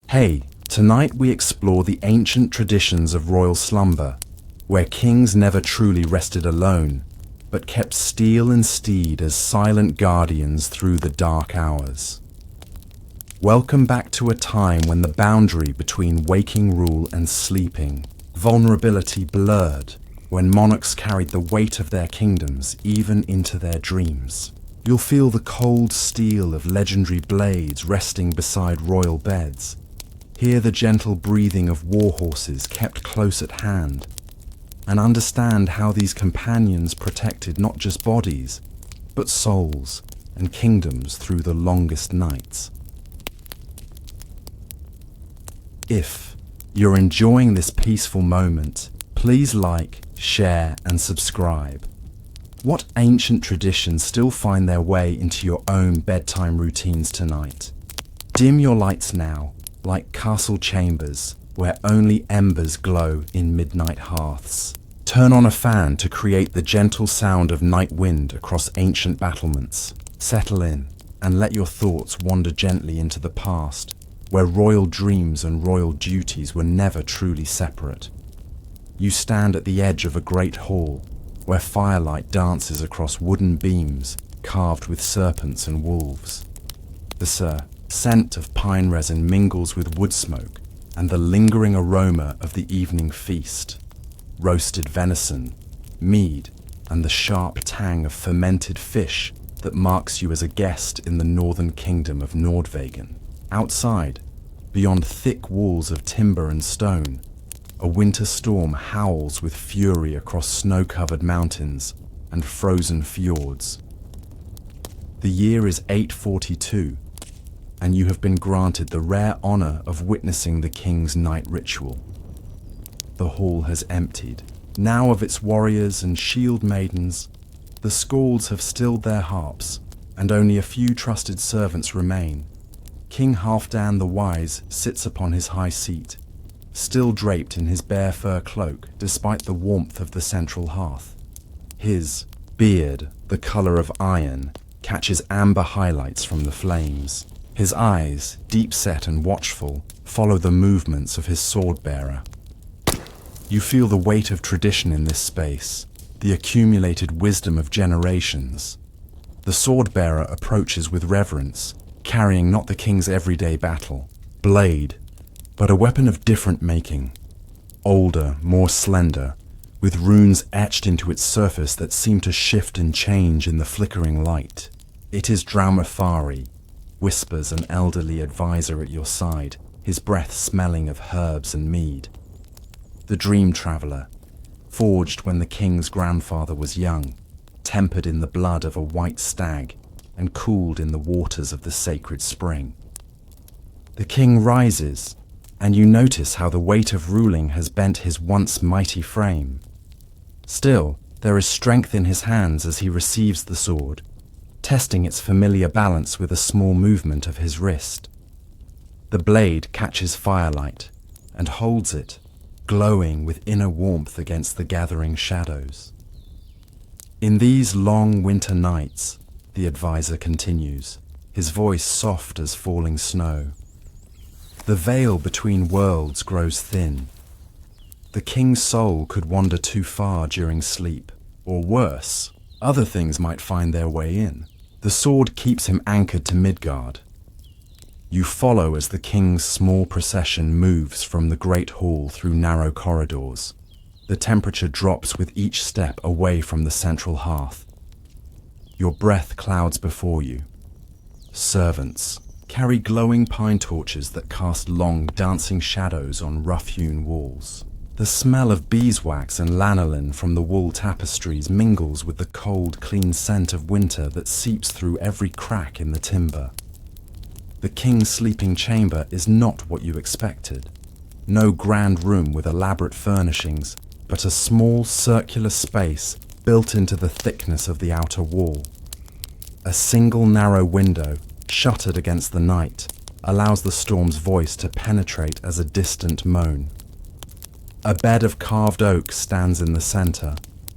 Hey, tonight we explore the ancient traditions of royal slumber, where kings never truly rested alone, but kept steel and steed as silent guardians through the dark hours. Welcome back to a time when the boundary between waking rule and sleeping, vulnerability blurred, when monarchs carried the weight of their kingdoms even into their dreams. You'll feel the cold steel of legendary blades resting beside royal beds. Hear the gentle breathing of war horses kept close at hand, and understand how these companions protected not just bodies, but souls and kingdoms through the longest nights. If you're enjoying this peaceful moment, please like, share, and subscribe. What ancient traditions still find their way into your own bedtime routines tonight? Dim your lights now, like castle chambers where only embers glow in midnight hearths. Turn on a fan to create the gentle sound of night wind across ancient battlements. Settle in and let your thoughts wander gently into the past, where royal dreams and royal duties were never truly separate. You stand at the edge of a great hall, where firelight dances across wooden beams carved with serpents and wolves. The scent of pine resin mingles with wood smoke and the lingering aroma of the evening feast. Roasted venison, mead, and the sharp tang of fermented fish that marks you as a guest in the northern kingdom of Nordvagen. Outside, beyond thick walls of timber and stone, a winter storm howls with fury across snow-covered mountains and frozen fjords. The year is 842, and you have been granted the rare honor of witnessing the king's night ritual. The hall has emptied. Now of its warriors and shield maidens, the skalds have stilled their harps, and only a few trusted servants remain. King Halfdan the Wise sits upon his high seat, still draped in his bear fur cloak despite the warmth of the central hearth. His beard, the color of iron, catches amber highlights from the flames. His eyes, deep-set and watchful, follow the movements of his sword-bearer. You feel the weight of tradition in this space, the accumulated wisdom of generations. The sword-bearer approaches with reverence, carrying not the king's everyday battle blade, but a weapon of different making. Older, more slender, with runes etched into its surface that seem to shift and change in the flickering light. It is Draumafari, whispers an elderly advisor at your side, his breath smelling of herbs and mead. The dream traveler, forged when the king's grandfather was young, tempered in the blood of a white stag, and cooled in the waters of the sacred spring. The king rises, and you notice how the weight of ruling has bent his once mighty frame. Still, there is strength in his hands as he receives the sword, testing its familiar balance with a small movement of his wrist. The blade catches firelight and holds it, glowing with inner warmth against the gathering shadows. In these long winter nights, the advisor continues, his voice soft as falling snow, the veil between worlds grows thin. The king's soul could wander too far during sleep, or worse, other things might find their way in. The sword keeps him anchored to Midgard. You follow as the king's small procession moves from the great hall through narrow corridors. The temperature drops with each step away from the central hearth. Your breath clouds before you. Servants carry glowing pine torches that cast long, dancing shadows on rough-hewn walls. The smell of beeswax and lanolin from the wool tapestries mingles with the cold, clean scent of winter that seeps through every crack in the timber. The king's sleeping chamber is not what you expected. No grand room with elaborate furnishings, but a small, circular space built into the thickness of the outer wall. A single narrow window, shuttered against the night, allows the storm's voice to penetrate as a distant moan. A bed of carved oak stands in the center,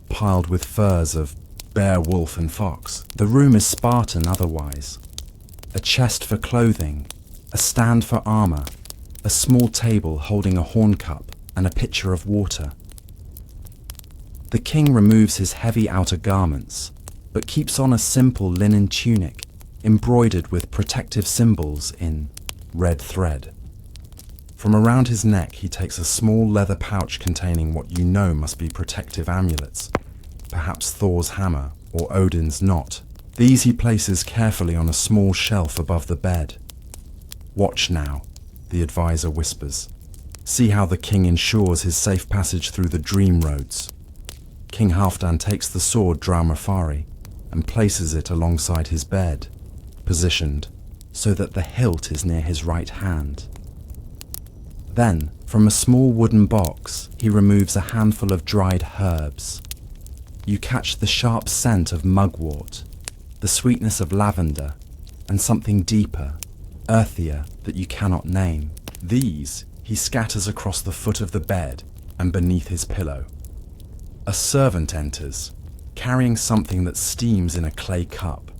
piled with furs of bear, wolf, and fox. The room is Spartan otherwise. A chest for clothing, a stand for armor, a small table holding a horn cup and a pitcher of water. The king removes his heavy outer garments, but keeps on a simple linen tunic embroidered with protective symbols in red thread. From around his neck he takes a small leather pouch containing what you know must be protective amulets, perhaps Thor's hammer or Odin's knot. These he places carefully on a small shelf above the bed. "Watch now," the advisor whispers. "See how the king ensures his safe passage through the dream roads." King Halfdan takes the sword Draumafari and places it alongside his bed, positioned so that the hilt is near his right hand. Then, from a small wooden box, he removes a handful of dried herbs. You catch the sharp scent of mugwort, the sweetness of lavender, and something deeper, earthier that you cannot name. These he scatters across the foot of the bed and beneath his pillow. A servant enters, carrying something that steams in a clay cup.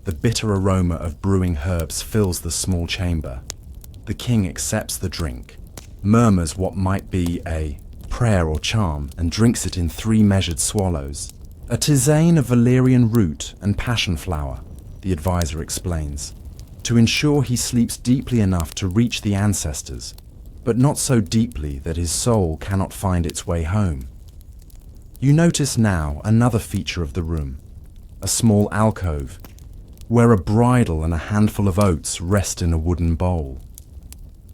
The bitter aroma of brewing herbs fills the small chamber. The king accepts the drink, murmurs what might be a prayer or charm, and drinks it in 3 measured swallows. "A tisane of valerian root and passion flower," the advisor explains, "to ensure he sleeps deeply enough to reach the ancestors, but not so deeply that his soul cannot find its way home." You notice now another feature of the room, a small alcove, where a bridle and a handful of oats rest in a wooden bowl.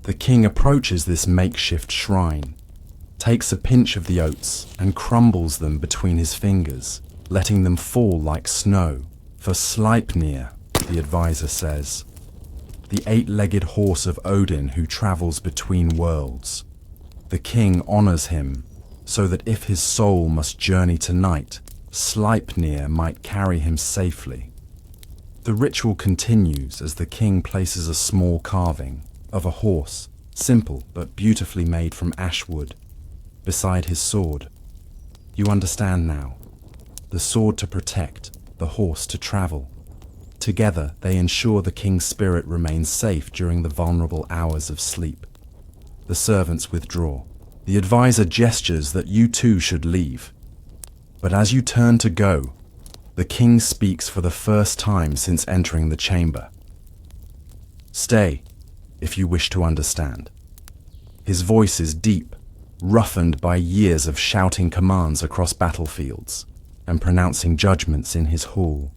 The king approaches this makeshift shrine, takes a pinch of the oats and crumbles them between his fingers, letting them fall like snow. "For Sleipnir," the advisor says, "the 8-legged horse of Odin who travels between worlds. The king honors him so that if his soul must journey tonight, Sleipnir might carry him safely." The ritual continues as the king places a small carving of a horse, simple but beautifully made from ash wood, beside his sword. You understand now. The sword to protect, the horse to travel. Together they ensure the king's spirit remains safe during the vulnerable hours of sleep. The servants withdraw. The advisor gestures that you too should leave. But as you turn to go, the king speaks for the first time since entering the chamber. "Stay, if you wish to understand." His voice is deep, roughened by years of shouting commands across battlefields and pronouncing judgments in his hall.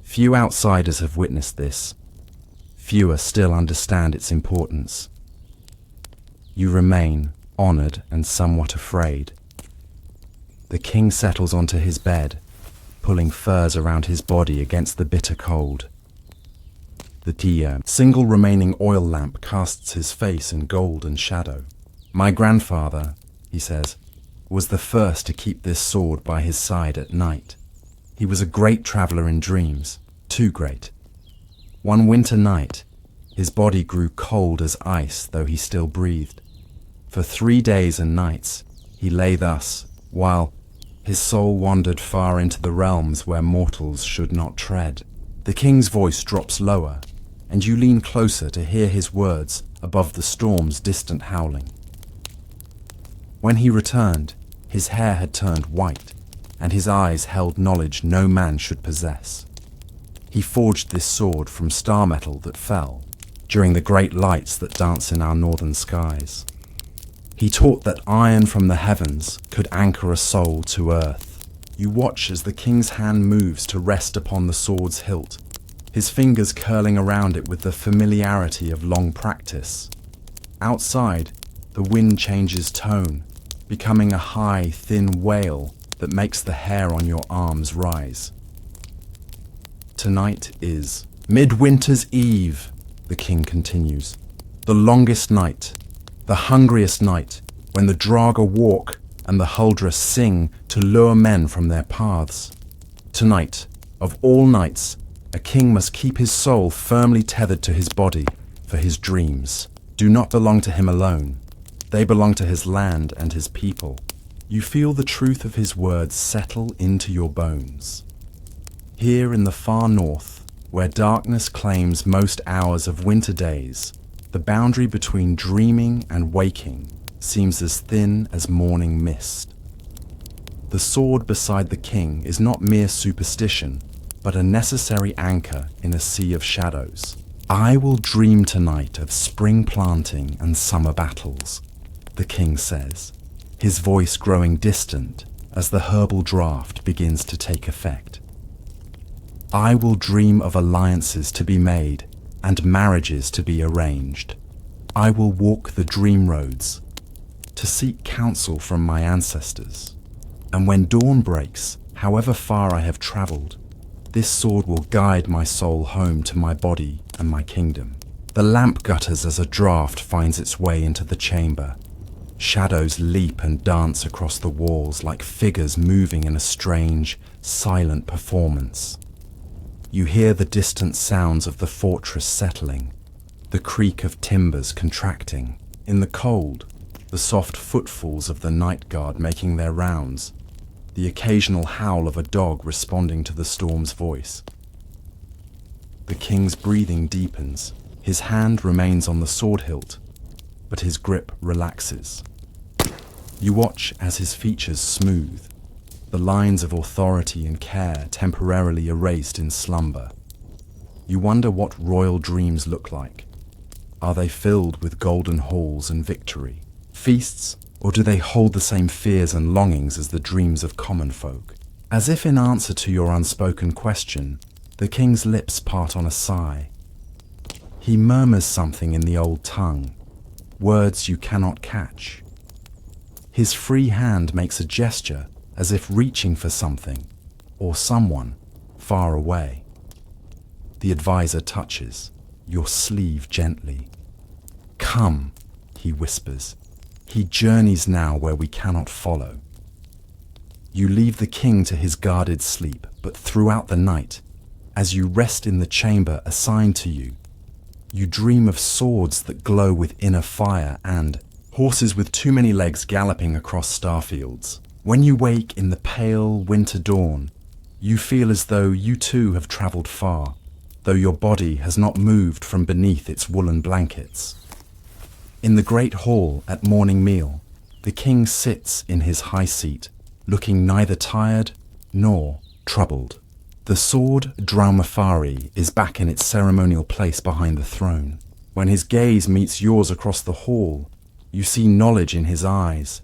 Few outsiders have witnessed this. Fewer still understand its importance. You remain honored and somewhat afraid. The king settles onto his bed, pulling furs around his body against the bitter cold. The single remaining oil lamp casts his face in golden shadow. "My grandfather," he says, "was the first to keep this sword by his side at night. He was a great traveler in dreams, too great. One winter night, his body grew cold as ice, though he still breathed. For 3 days and nights, he lay thus, while his soul wandered far into the realms where mortals should not tread." The king's voice drops lower, and you lean closer to hear his words above the storm's distant howling. When he returned, his hair had turned white, and his eyes held knowledge no man should possess. He forged this sword from star metal that fell during the great lights that dance in our northern skies. He taught that iron from the heavens could anchor a soul to earth. You watch as the king's hand moves to rest upon the sword's hilt, his fingers curling around it with the familiarity of long practice. Outside, the wind changes tone, becoming a high, thin wail that makes the hair on your arms rise. "Tonight is Midwinter's Eve," the king continues. "The longest night, the hungriest night, when the Draga walk and the Huldra sing to lure men from their paths. Tonight, of all nights, a king must keep his soul firmly tethered to his body, for his dreams do not belong to him alone. They belong to his land and his people." You feel the truth of his words settle into your bones. Here in the far north, where darkness claims most hours of winter days, The boundary between dreaming and waking seems as thin as morning mist. The sword beside the king is not mere superstition, but a necessary anchor in a sea of shadows. I will dream tonight of spring planting and summer battles, the king says, his voice growing distant as the herbal draft begins to take effect. I will dream of alliances to be made and marriages to be arranged. I will walk the dream roads to seek counsel from my ancestors. And when dawn breaks, however far I have travelled, this sword will guide my soul home to my body and my kingdom. The lamp gutters as a draught finds its way into the chamber. Shadows leap and dance across the walls like figures moving in a strange, silent performance. You hear the distant sounds of the fortress settling, the creak of timbers contracting. In the cold, the soft footfalls of the night guard making their rounds, the occasional howl of a dog responding to the storm's voice. The king's breathing deepens. His hand remains on the sword hilt, but his grip relaxes. You watch as his features smooth, the lines of authority and care temporarily erased in slumber. You wonder what royal dreams look like. Are they filled with golden halls and victory, feasts, or do they hold the same fears and longings as the dreams of common folk? As if in answer to your unspoken question, the king's lips part on a sigh. He murmurs something in the old tongue, words you cannot catch. His free hand makes a gesture as if reaching for something, or someone, far away. The advisor touches your sleeve gently. Come, he whispers. He journeys now where we cannot follow. You leave the king to his guarded sleep, but throughout the night, as you rest in the chamber assigned to you, you dream of swords that glow with inner fire and horses with too many legs galloping across starfields. When you wake in the pale winter dawn, you feel as though you too have travelled far, though your body has not moved from beneath its woolen blankets. In the great hall at morning meal, the king sits in his high seat, looking neither tired nor troubled. The sword Draumafari is back in its ceremonial place behind the throne. When his gaze meets yours across the hall, you see knowledge in his eyes.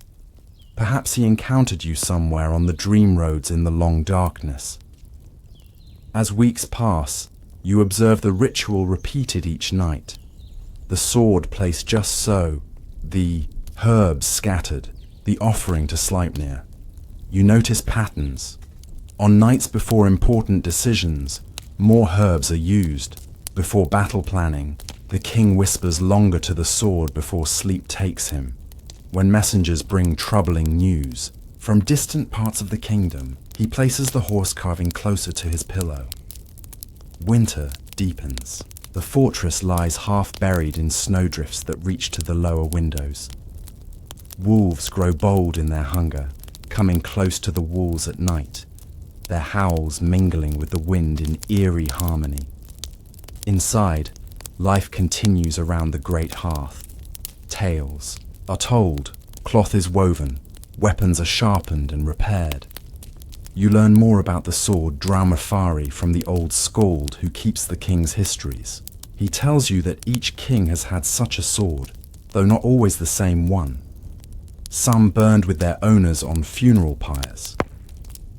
Perhaps he encountered you somewhere on the dream roads in the long darkness. As weeks pass, you observe the ritual repeated each night. The sword placed just so, the herbs scattered, the offering to Sleipnir. You notice patterns. On nights before important decisions, more herbs are used. Before battle planning, the king whispers longer to the sword before sleep takes him. When messengers bring troubling news from distant parts of the kingdom, he places the horse carving closer to his pillow. Winter deepens. The fortress lies half buried in snowdrifts that reach to the lower windows. Wolves grow bold in their hunger, coming close to the walls at night, their howls mingling with the wind in eerie harmony. Inside, life continues around the great hearth. Tales are told, cloth is woven, weapons are sharpened and repaired. You learn more about the sword Draumafari from the old skald who keeps the king's histories. He tells you that each king has had such a sword, though not always the same one. Some burned with their owners on funeral pyres.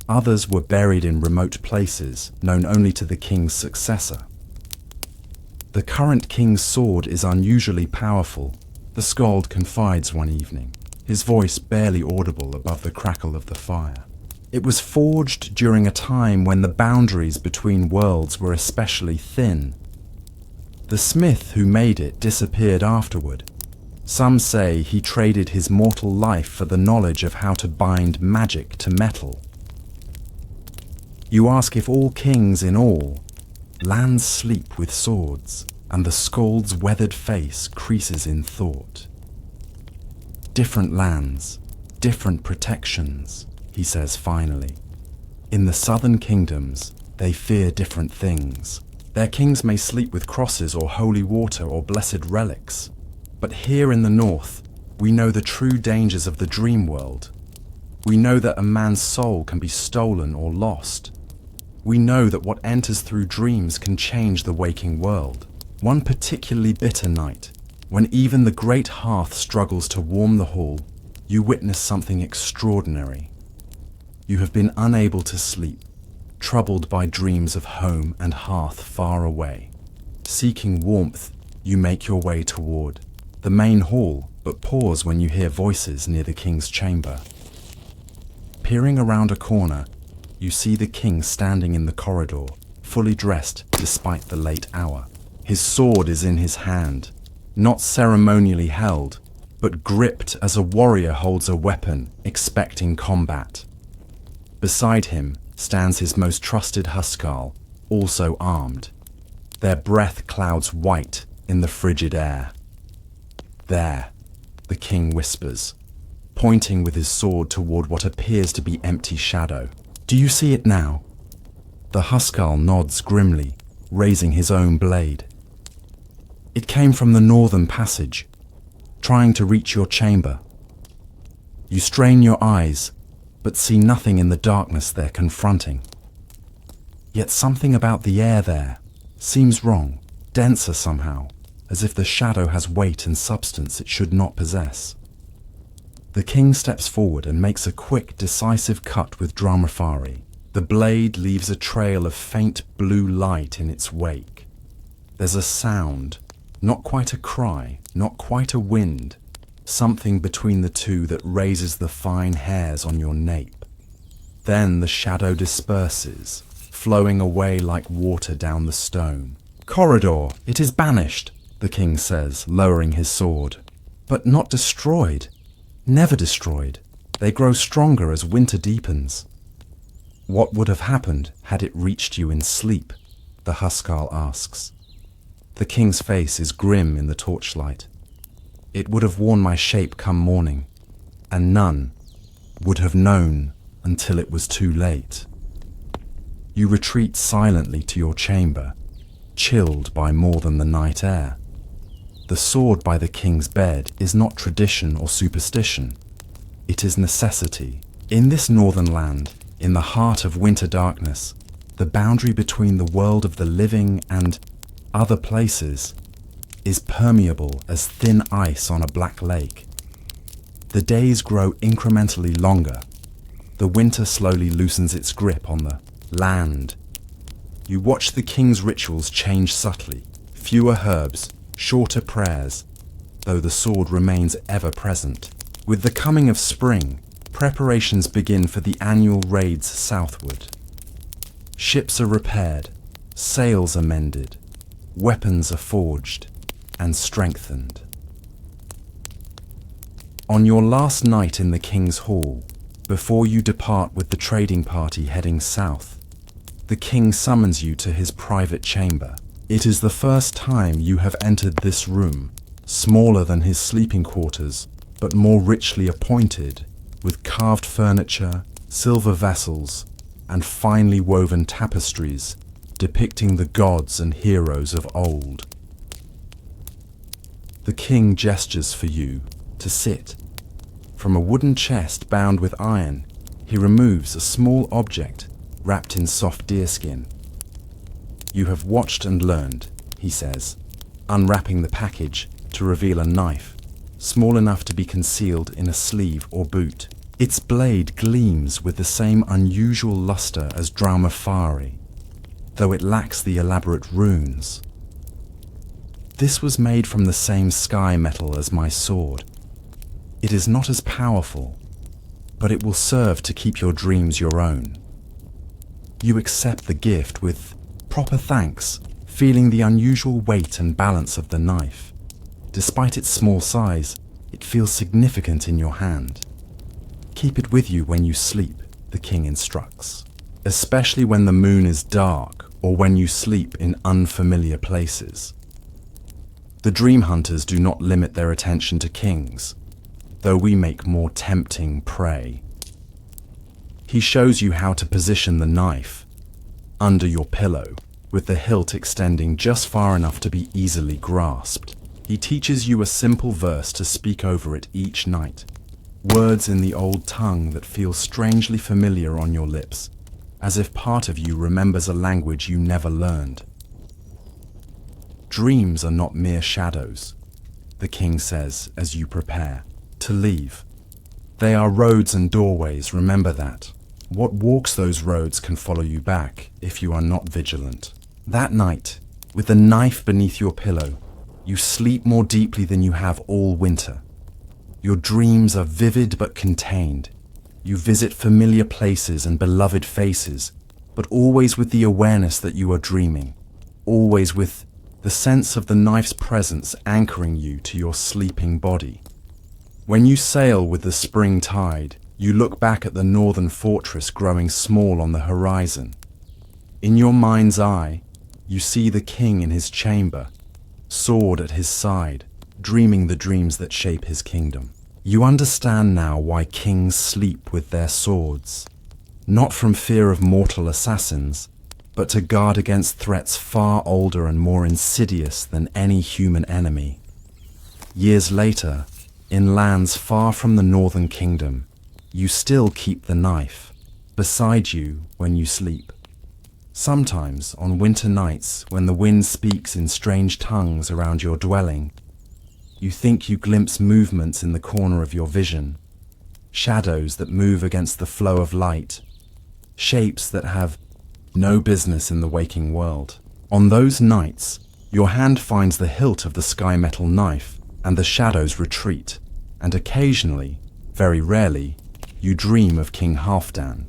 Others were buried in remote places, known only to the king's successor. The current king's sword is unusually powerful, the skald confides one evening, his voice barely audible above the crackle of the fire. It was forged during a time when the boundaries between worlds were especially thin. The smith who made it disappeared afterward. Some say he traded his mortal life for the knowledge of how to bind magic to metal. You ask if all kings in all lands sleep with swords, and the skald's weathered face creases in thought. Different lands, different protections, he says finally. In the southern kingdoms, they fear different things. Their kings may sleep with crosses or holy water or blessed relics. But here in the north, we know the true dangers of the dream world. We know that a man's soul can be stolen or lost. We know that what enters through dreams can change the waking world. One particularly bitter night, when even the great hearth struggles to warm the hall, you witness something extraordinary. You have been unable to sleep, troubled by dreams of home and hearth far away. Seeking warmth, you make your way toward the main hall, but pause when you hear voices near the king's chamber. Peering around a corner, you see the king standing in the corridor, fully dressed despite the late hour. His sword is in his hand, not ceremonially held, but gripped as a warrior holds a weapon, expecting combat. Beside him stands his most trusted housecarl, also armed. Their breath clouds white in the frigid air. "There," the king whispers, pointing with his sword toward what appears to be empty shadow. "Do you see it now?" The housecarl nods grimly, raising his own blade. "It came from the northern passage, trying to reach your chamber." You strain your eyes, but see nothing in the darkness they're confronting. Yet something about the air there seems wrong, denser somehow, as if the shadow has weight and substance it should not possess. The king steps forward and makes a quick, decisive cut with Dramafari. The blade leaves a trail of faint blue light in its wake. There's a sound, not quite a cry, not quite a wind, something between the two that raises the fine hairs on your nape. Then the shadow disperses, flowing away like water down the stone. "Corridor, it is banished," the king says, lowering his sword. "But not destroyed. Never destroyed. They grow stronger as winter deepens." "What would have happened had it reached you in sleep?" the housecarl asks. The king's face is grim in the torchlight. "It would have worn my shape come morning, and none would have known until it was too late." You retreat silently to your chamber, chilled by more than the night air. The sword by the king's bed is not tradition or superstition. It is necessity. In this northern land, in the heart of winter darkness, the boundary between the world of the living and other places is permeable as thin ice on a black lake. The days grow incrementally longer. The winter slowly loosens its grip on the land. You watch the king's rituals change subtly. Fewer herbs, shorter prayers, though the sword remains ever present. With the coming of spring, preparations begin for the annual raids southward. Ships are repaired, sails are mended, weapons are forged and strengthened. On your last night in the king's hall, before you depart with the trading party heading south, the king summons you to his private chamber. It is the first time you have entered this room, smaller than his sleeping quarters, but more richly appointed, with carved furniture, silver vessels, and finely woven tapestries depicting the gods and heroes of old. The king gestures for you to sit. From a wooden chest bound with iron, he removes a small object wrapped in soft deerskin. "You have watched and learned," he says, unwrapping the package to reveal a knife, small enough to be concealed in a sleeve or boot. Its blade gleams with the same unusual luster as Dramafari, though it lacks the elaborate runes. "This was made from the same sky metal as my sword. It is not as powerful, but it will serve to keep your dreams your own." You accept the gift with proper thanks, feeling the unusual weight and balance of the knife. Despite its small size, it feels significant in your hand. "Keep it with you when you sleep," the king instructs, "especially when the moon is dark or when you sleep in unfamiliar places." The dream hunters do not limit their attention to kings, though we make more tempting prey. He shows you how to position the knife under your pillow, with the hilt extending just far enough to be easily grasped. He teaches you a simple verse to speak over it each night, words in the old tongue that feel strangely familiar on your lips, as if part of you remembers a language you never learned. Dreams are not mere shadows, the king says as you prepare to leave. They are roads and doorways, remember that. What walks those roads can follow you back if you are not vigilant. That night, with the knife beneath your pillow, you sleep more deeply than you have all winter. Your dreams are vivid but contained. You visit familiar places and beloved faces, but always with the awareness that you are dreaming, always with the sense of the knife's presence anchoring you to your sleeping body. When you sail with the spring tide, you look back at the northern fortress growing small on the horizon. In your mind's eye, you see the king in his chamber, sword at his side, dreaming the dreams that shape his kingdom. You understand now why kings sleep with their swords, not from fear of mortal assassins, but to guard against threats far older and more insidious than any human enemy. Years later, in lands far from the northern kingdom, you still keep the knife beside you when you sleep. Sometimes, on winter nights, when the wind speaks in strange tongues around your dwelling, you think you glimpse movements in the corner of your vision, shadows that move against the flow of light, shapes that have no business in the waking world. On those nights, your hand finds the hilt of the sky metal knife, and the shadows retreat, and occasionally, very rarely, you dream of King Halfdan.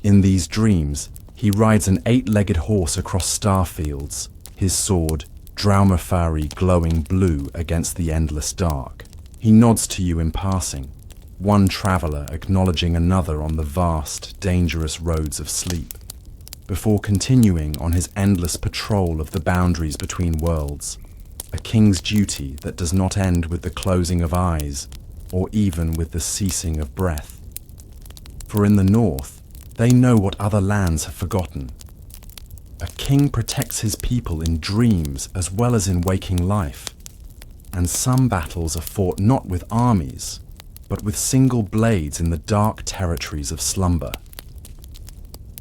In these dreams, he rides an 8-legged horse across star fields, his sword, Draumafari, glowing blue against the endless dark. He nods to you in passing, one traveler acknowledging another on the vast, dangerous roads of sleep, before continuing on his endless patrol of the boundaries between worlds, a king's duty that does not end with the closing of eyes, or even with the ceasing of breath. For in the north, they know what other lands have forgotten. A king protects his people in dreams as well as in waking life, and some battles are fought not with armies, but with single blades in the dark territories of slumber.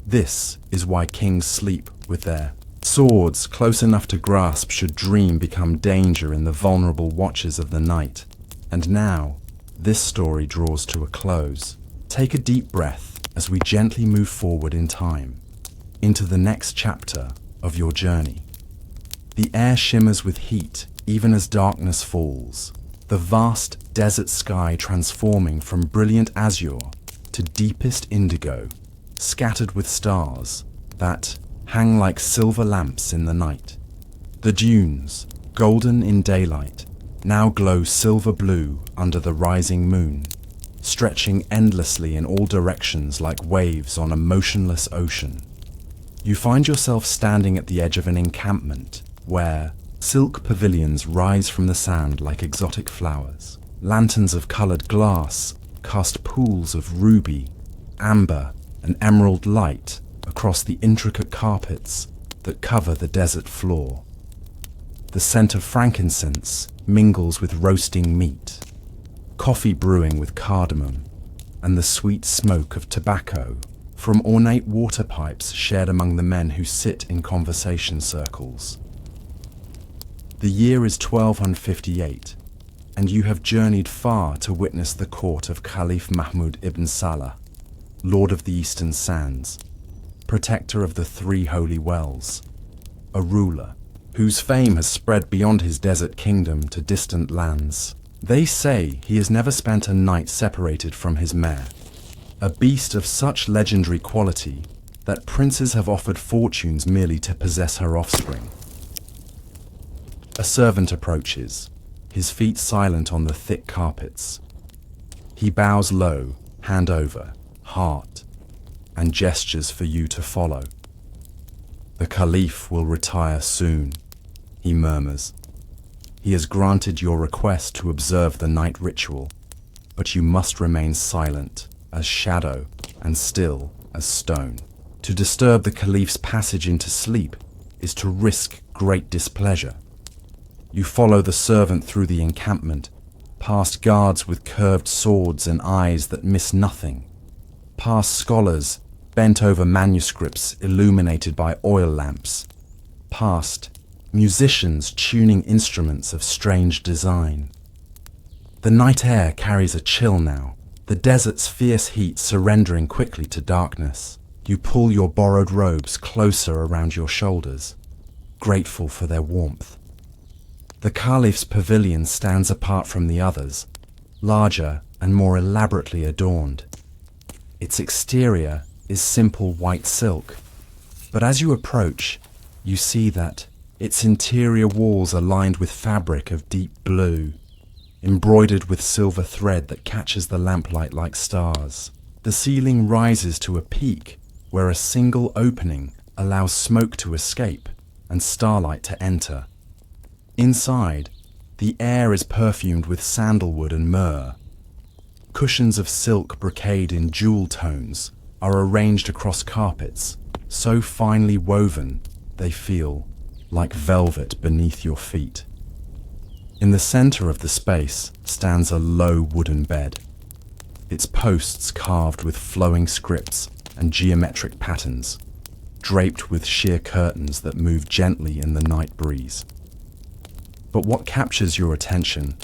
This is why kings sleep with their swords close enough to grasp should dream become danger in the vulnerable watches of the night. And now, this story draws to a close. Take a deep breath as we gently move forward in time, into the next chapter of your journey. The air shimmers with heat even as darkness falls, the vast desert sky transforming from brilliant azure to deepest indigo, scattered with stars that hang like silver lamps in the night. The dunes, golden in daylight, now glow silver blue under the rising moon, stretching endlessly in all directions like waves on a motionless ocean. You find yourself standing at the edge of an encampment where silk pavilions rise from the sand like exotic flowers. Lanterns of colored glass cast pools of ruby, amber, and emerald light across the intricate carpets that cover the desert floor. The scent of frankincense mingles with roasting meat, coffee brewing with cardamom, and the sweet smoke of tobacco from ornate water pipes shared among the men who sit in conversation circles. The year is 1258, and you have journeyed far to witness the court of Caliph Mahmud ibn Salah, Lord of the Eastern Sands, protector of the 3 holy wells, a ruler whose fame has spread beyond his desert kingdom to distant lands. They say he has never spent a night separated from his mare, a beast of such legendary quality that princes have offered fortunes merely to possess her offspring. A servant approaches, his feet silent on the thick carpets. He bows low, hand over, heart, and gestures for you to follow. The Caliph will retire soon, he murmurs. He has granted your request to observe the night ritual, but you must remain silent as shadow and still as stone. To disturb the Caliph's passage into sleep is to risk great displeasure. You follow the servant through the encampment, past guards with curved swords and eyes that miss nothing, past scholars bent over manuscripts illuminated by oil lamps, past musicians tuning instruments of strange design. The night air carries a chill now, the desert's fierce heat surrendering quickly to darkness. You pull your borrowed robes closer around your shoulders, grateful for their warmth. The Caliph's pavilion stands apart from the others, larger and more elaborately adorned. Its exterior is simple white silk, but as you approach, you see that its interior walls are lined with fabric of deep blue, embroidered with silver thread that catches the lamplight like stars. The ceiling rises to a peak where a single opening allows smoke to escape and starlight to enter. Inside, the air is perfumed with sandalwood and myrrh. Cushions of silk brocade in jewel tones are arranged across carpets, so finely woven they feel like velvet beneath your feet. In the center of the space stands a low wooden bed, its posts carved with flowing scripts and geometric patterns, draped with sheer curtains that move gently in the night breeze. But what captures your attention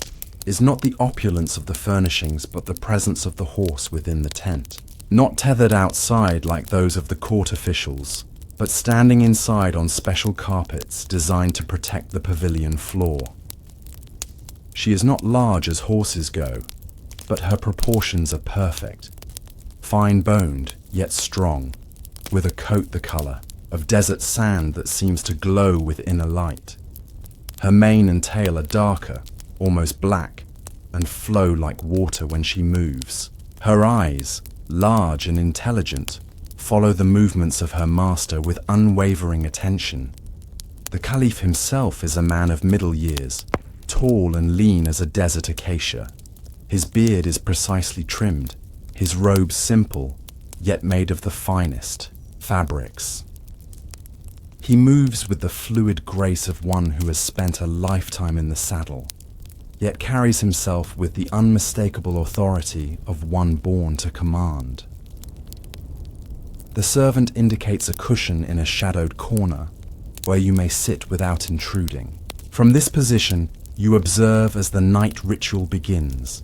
is not the opulence of the furnishings, but the presence of the horse within the tent. Not tethered outside like those of the court officials, but standing inside on special carpets designed to protect the pavilion floor. She is not large as horses go, but her proportions are perfect. Fine-boned, yet strong, with a coat the color of desert sand that seems to glow with inner light. Her mane and tail are darker, almost black, and flow like water when she moves. Her eyes, large and intelligent, follow the movements of her master with unwavering attention. The Caliph himself is a man of middle years, tall and lean as a desert acacia. His beard is precisely trimmed, his robes simple, yet made of the finest fabrics. He moves with the fluid grace of one who has spent a lifetime in the saddle, yet carries himself with the unmistakable authority of one born to command. The servant indicates a cushion in a shadowed corner where you may sit without intruding. From this position, you observe as the night ritual begins.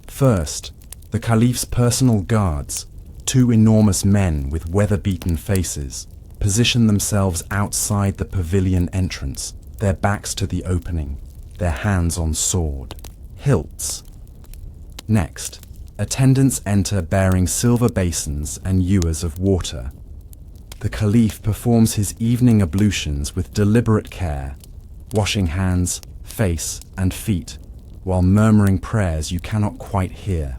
First, the Caliph's personal guards, two enormous men with weather-beaten faces, position themselves outside the pavilion entrance, their backs to the opening, their hands on sword hilts. Next, attendants enter bearing silver basins and ewers of water. The Caliph performs his evening ablutions with deliberate care, washing hands, face, and feet, while murmuring prayers you cannot quite hear.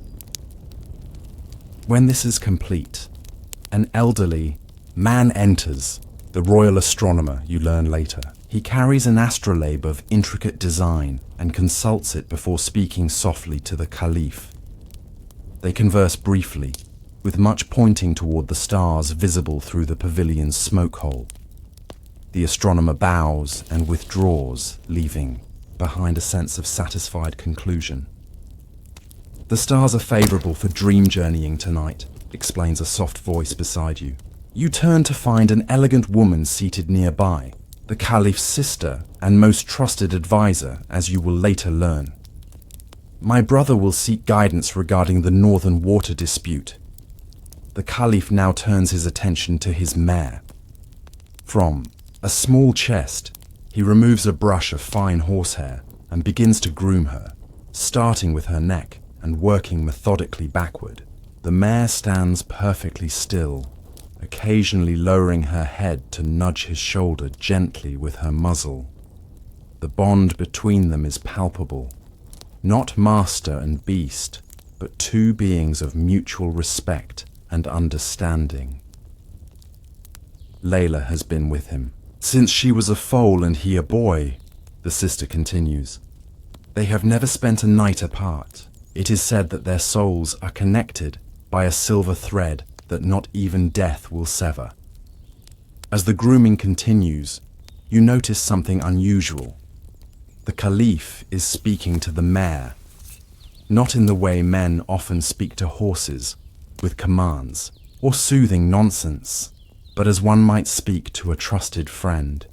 When this is complete, an elderly man enters, the royal astronomer, you learn later. He carries an astrolabe of intricate design and consults it before speaking softly to the Caliph. They converse briefly, with much pointing toward the stars visible through the pavilion's smoke hole. The astronomer bows and withdraws, leaving behind a sense of satisfied conclusion. "The stars are favorable for dream journeying tonight," explains a soft voice beside you. You turn to find an elegant woman seated nearby, the Caliph's sister and most trusted advisor, as you will later learn. "My brother will seek guidance regarding the northern water dispute." The Caliph now turns his attention to his mare. From a small chest, he removes a brush of fine horsehair and begins to groom her, starting with her neck and working methodically backward. The mare stands perfectly still, occasionally lowering her head to nudge his shoulder gently with her muzzle. The bond between them is palpable, not master and beast, but two beings of mutual respect and understanding. Layla has been with him since she was a foal and he a boy, the sister continues. They have never spent a night apart. It is said that their souls are connected by a silver thread that not even death will sever. As the grooming continues, you notice something unusual. The Caliph is speaking to the mare, not in the way men often speak to horses, with commands or soothing nonsense, but as one might speak to a trusted friend.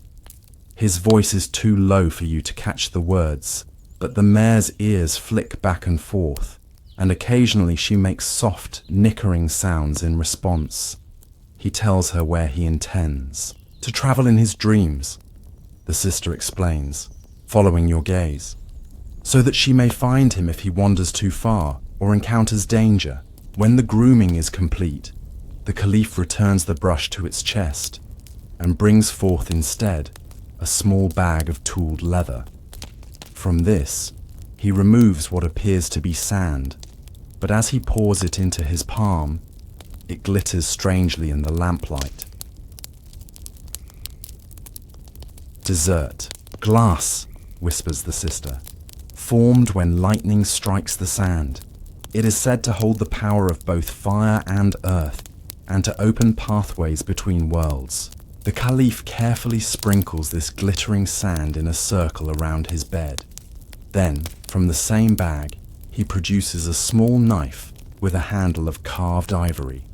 His voice is too low for you to catch the words, but the mare's ears flick back and forth, and occasionally she makes soft, nickering sounds in response. He tells her where he intends to travel in his dreams, the sister explains, following your gaze, so that she may find him if he wanders too far or encounters danger. When the grooming is complete, the Caliph returns the brush to its chest and brings forth instead a small bag of tooled leather. From this, he removes what appears to be sand, but as he pours it into his palm, it glitters strangely in the lamplight. Dessert. Glass, whispers the sister, formed when lightning strikes the sand. It is said to hold the power of both fire and earth, and to open pathways between worlds. The Caliph carefully sprinkles this glittering sand in a circle around his bed. Then, from the same bag, he produces a small knife with a handle of carved ivory.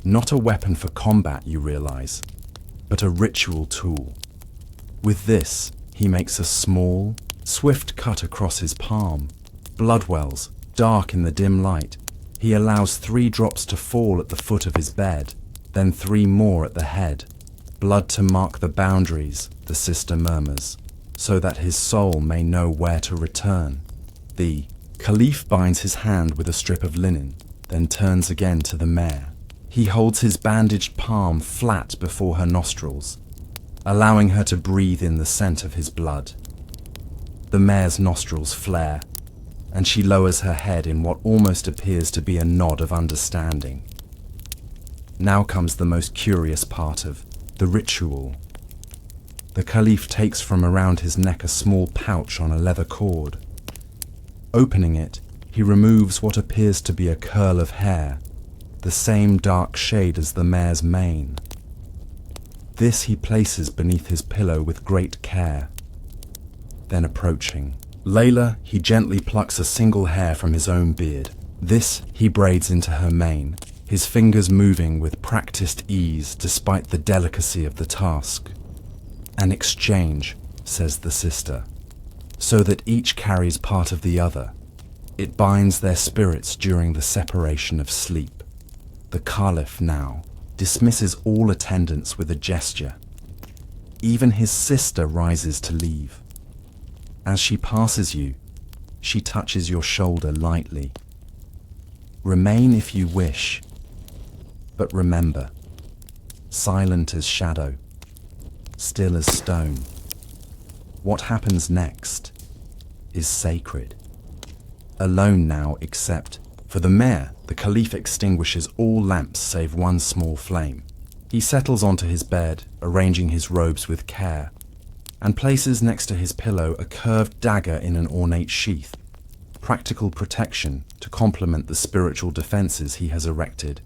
Not a weapon for combat, you realize, but a ritual tool. With this, he makes a small, swift cut across his palm. Blood wells, dark in the dim light. He allows 3 drops to fall at the foot of his bed, then 3 more at the head. Blood to mark the boundaries, the sister murmurs, so that his soul may know where to return. The Caliph binds his hand with a strip of linen, then turns again to the mare. He holds his bandaged palm flat before her nostrils, allowing her to breathe in the scent of his blood. The mare's nostrils flare, and she lowers her head in what almost appears to be a nod of understanding. Now comes the most curious part of the ritual. The Caliph takes from around his neck a small pouch on a leather cord. Opening it, he removes what appears to be a curl of hair, the same dark shade as the mare's mane. This he places beneath his pillow with great care. Then approaching Layla, he gently plucks a single hair from his own beard. This he braids into her mane, his fingers moving with practiced ease despite the delicacy of the task. An exchange, says the sister, so that each carries part of the other. It binds their spirits during the separation of sleep. The Caliph now dismisses all attendants with a gesture. Even his sister rises to leave. As she passes you, she touches your shoulder lightly. Remain if you wish, but remember, silent as shadow, still as stone. What happens next is sacred. Alone now except for the mare, the Caliph extinguishes all lamps save one small flame. He settles onto his bed, arranging his robes with care, and places next to his pillow a curved dagger in an ornate sheath, practical protection to complement the spiritual defenses he has erected.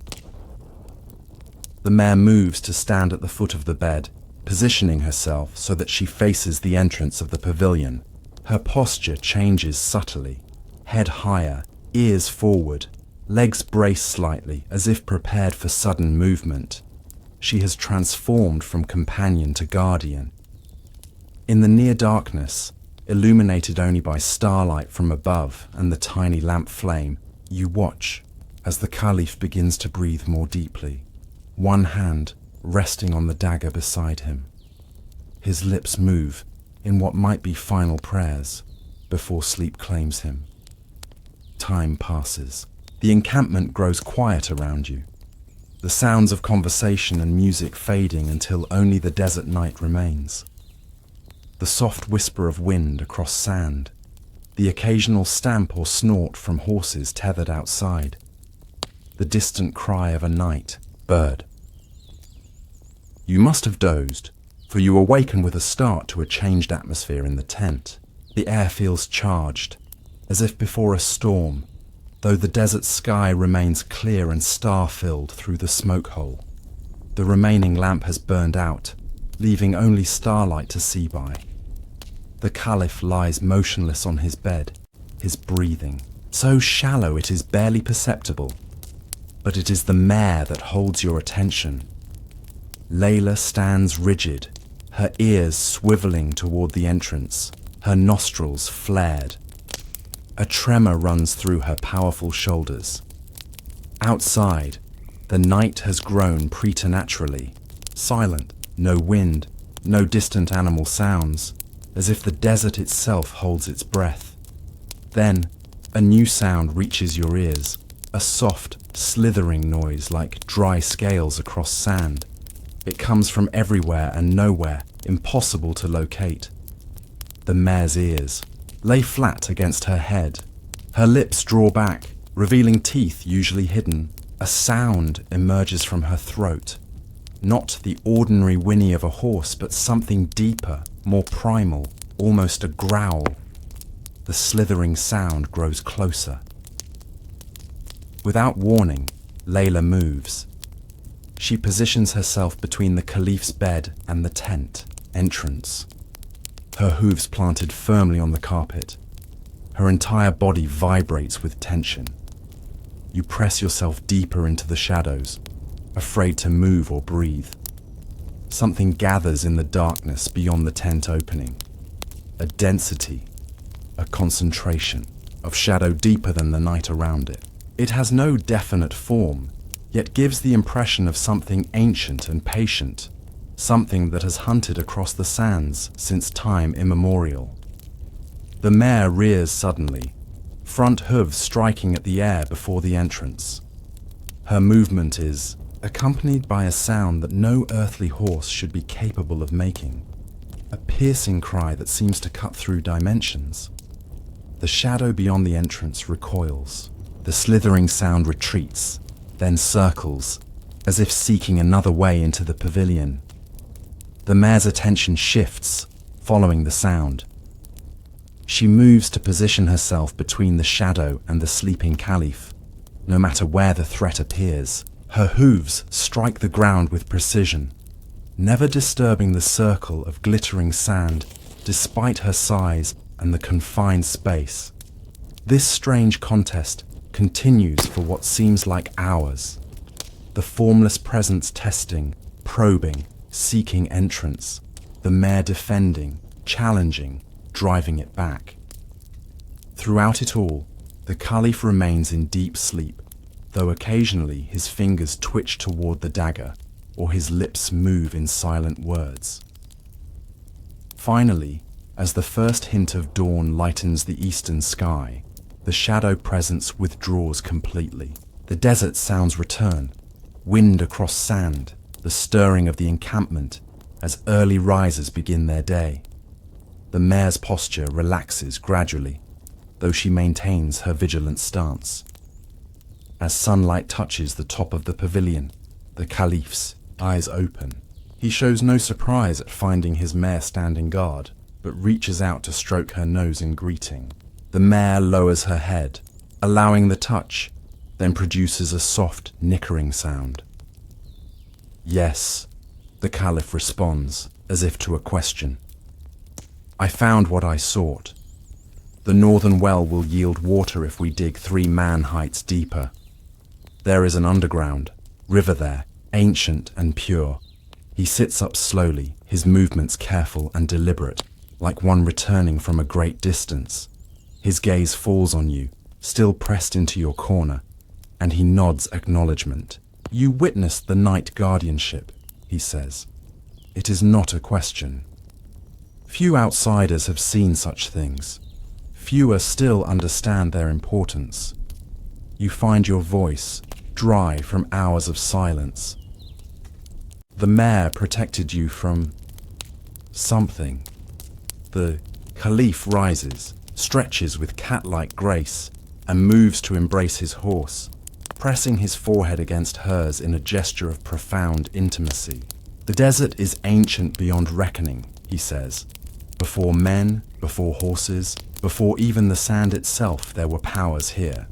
The mare moves to stand at the foot of the bed, positioning herself so that she faces the entrance of the pavilion. Her posture changes subtly, head higher, ears forward, legs brace slightly as if prepared for sudden movement. She has transformed from companion to guardian. In the near darkness, illuminated only by starlight from above and the tiny lamp flame, you watch as the Caliph begins to breathe more deeply, one hand resting on the dagger beside him. His lips move in what might be final prayers before sleep claims him. Time passes. The encampment grows quiet around you, the sounds of conversation and music fading until only the desert night remains. The soft whisper of wind across sand, the occasional stamp or snort from horses tethered outside, the distant cry of a night bird. You must have dozed, for you awaken with a start to a changed atmosphere in the tent. The air feels charged, as if before a storm, though the desert sky remains clear and star-filled through the smoke hole. The remaining lamp has burned out, leaving only starlight to see by. The Caliph lies motionless on his bed, his breathing so shallow it is barely perceptible. But it is the mare that holds your attention. Layla stands rigid, her ears swiveling toward the entrance, her nostrils flared. A tremor runs through her powerful shoulders. Outside, the night has grown preternaturally, silent, no wind, no distant animal sounds, as if the desert itself holds its breath. Then, a new sound reaches your ears, a soft, slithering noise like dry scales across sand. It comes from everywhere and nowhere, impossible to locate. The mare's ears lay flat against her head. Her lips draw back, revealing teeth usually hidden. A sound emerges from her throat. Not the ordinary whinny of a horse, but something deeper, more primal, almost a growl. The slithering sound grows closer. Without warning, Layla moves. She positions herself between the Caliph's bed and the tent entrance. Her hooves planted firmly on the carpet. Her entire body vibrates with tension. You press yourself deeper into the shadows, afraid to move or breathe. Something gathers in the darkness beyond the tent opening. A density, a concentration of shadow deeper than the night around it. It has no definite form, yet gives the impression of something ancient and patient, something that has hunted across the sands since time immemorial. The mare rears suddenly, front hooves striking at the air before the entrance. Her movement is accompanied by a sound that no earthly horse should be capable of making, a piercing cry that seems to cut through dimensions. The shadow beyond the entrance recoils. The slithering sound retreats, then circles, as if seeking another way into the pavilion. The mare's attention shifts, following the sound. She moves to position herself between the shadow and the sleeping Caliph. No matter where the threat appears, her hooves strike the ground with precision, never disturbing the circle of glittering sand, despite her size and the confined space. This strange contest continues for what seems like hours. The formless presence testing, probing, seeking entrance. The mare defending, challenging, driving it back. Throughout it all, the Caliph remains in deep sleep, though occasionally his fingers twitch toward the dagger, or his lips move in silent words. Finally, as the first hint of dawn lightens the eastern sky, the shadow presence withdraws completely. The desert sounds return, wind across sand, the stirring of the encampment as early risers begin their day. The mare's posture relaxes gradually, though she maintains her vigilant stance. As sunlight touches the top of the pavilion, the Caliph's eyes open. He shows no surprise at finding his mare standing guard, but reaches out to stroke her nose in greeting. The mare lowers her head, allowing the touch, then produces a soft, nickering sound. Yes, the Caliph responds, as if to a question. I found what I sought. The northern well will yield water if we dig 3 man-heights deeper. There is an underground river there, ancient and pure. He sits up slowly, his movements careful and deliberate, like one returning from a great distance. His gaze falls on you, still pressed into your corner, and he nods acknowledgement. You witnessed the night guardianship, he says. It is not a question. Few outsiders have seen such things. Fewer still understand their importance. You find your voice, dry from hours of silence. The mare protected you from something. The Caliph rises, stretches with cat-like grace, and moves to embrace his horse, pressing his forehead against hers in a gesture of profound intimacy. The desert is ancient beyond reckoning, he says. Before men, before horses, before even the sand itself, there were powers here.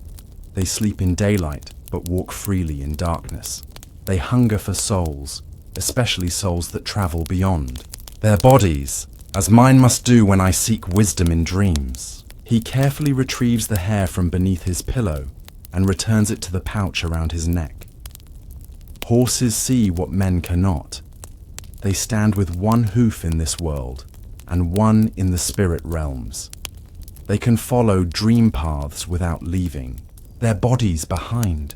They sleep in daylight, but walk freely in darkness. They hunger for souls, especially souls that travel beyond. Their bodies, as mine must do when I seek wisdom in dreams. He carefully retrieves the hair from beneath his pillow and returns it to the pouch around his neck. Horses see what men cannot. They stand with one hoof in this world and one in the spirit realms. They can follow dream paths without leaving, their bodies behind.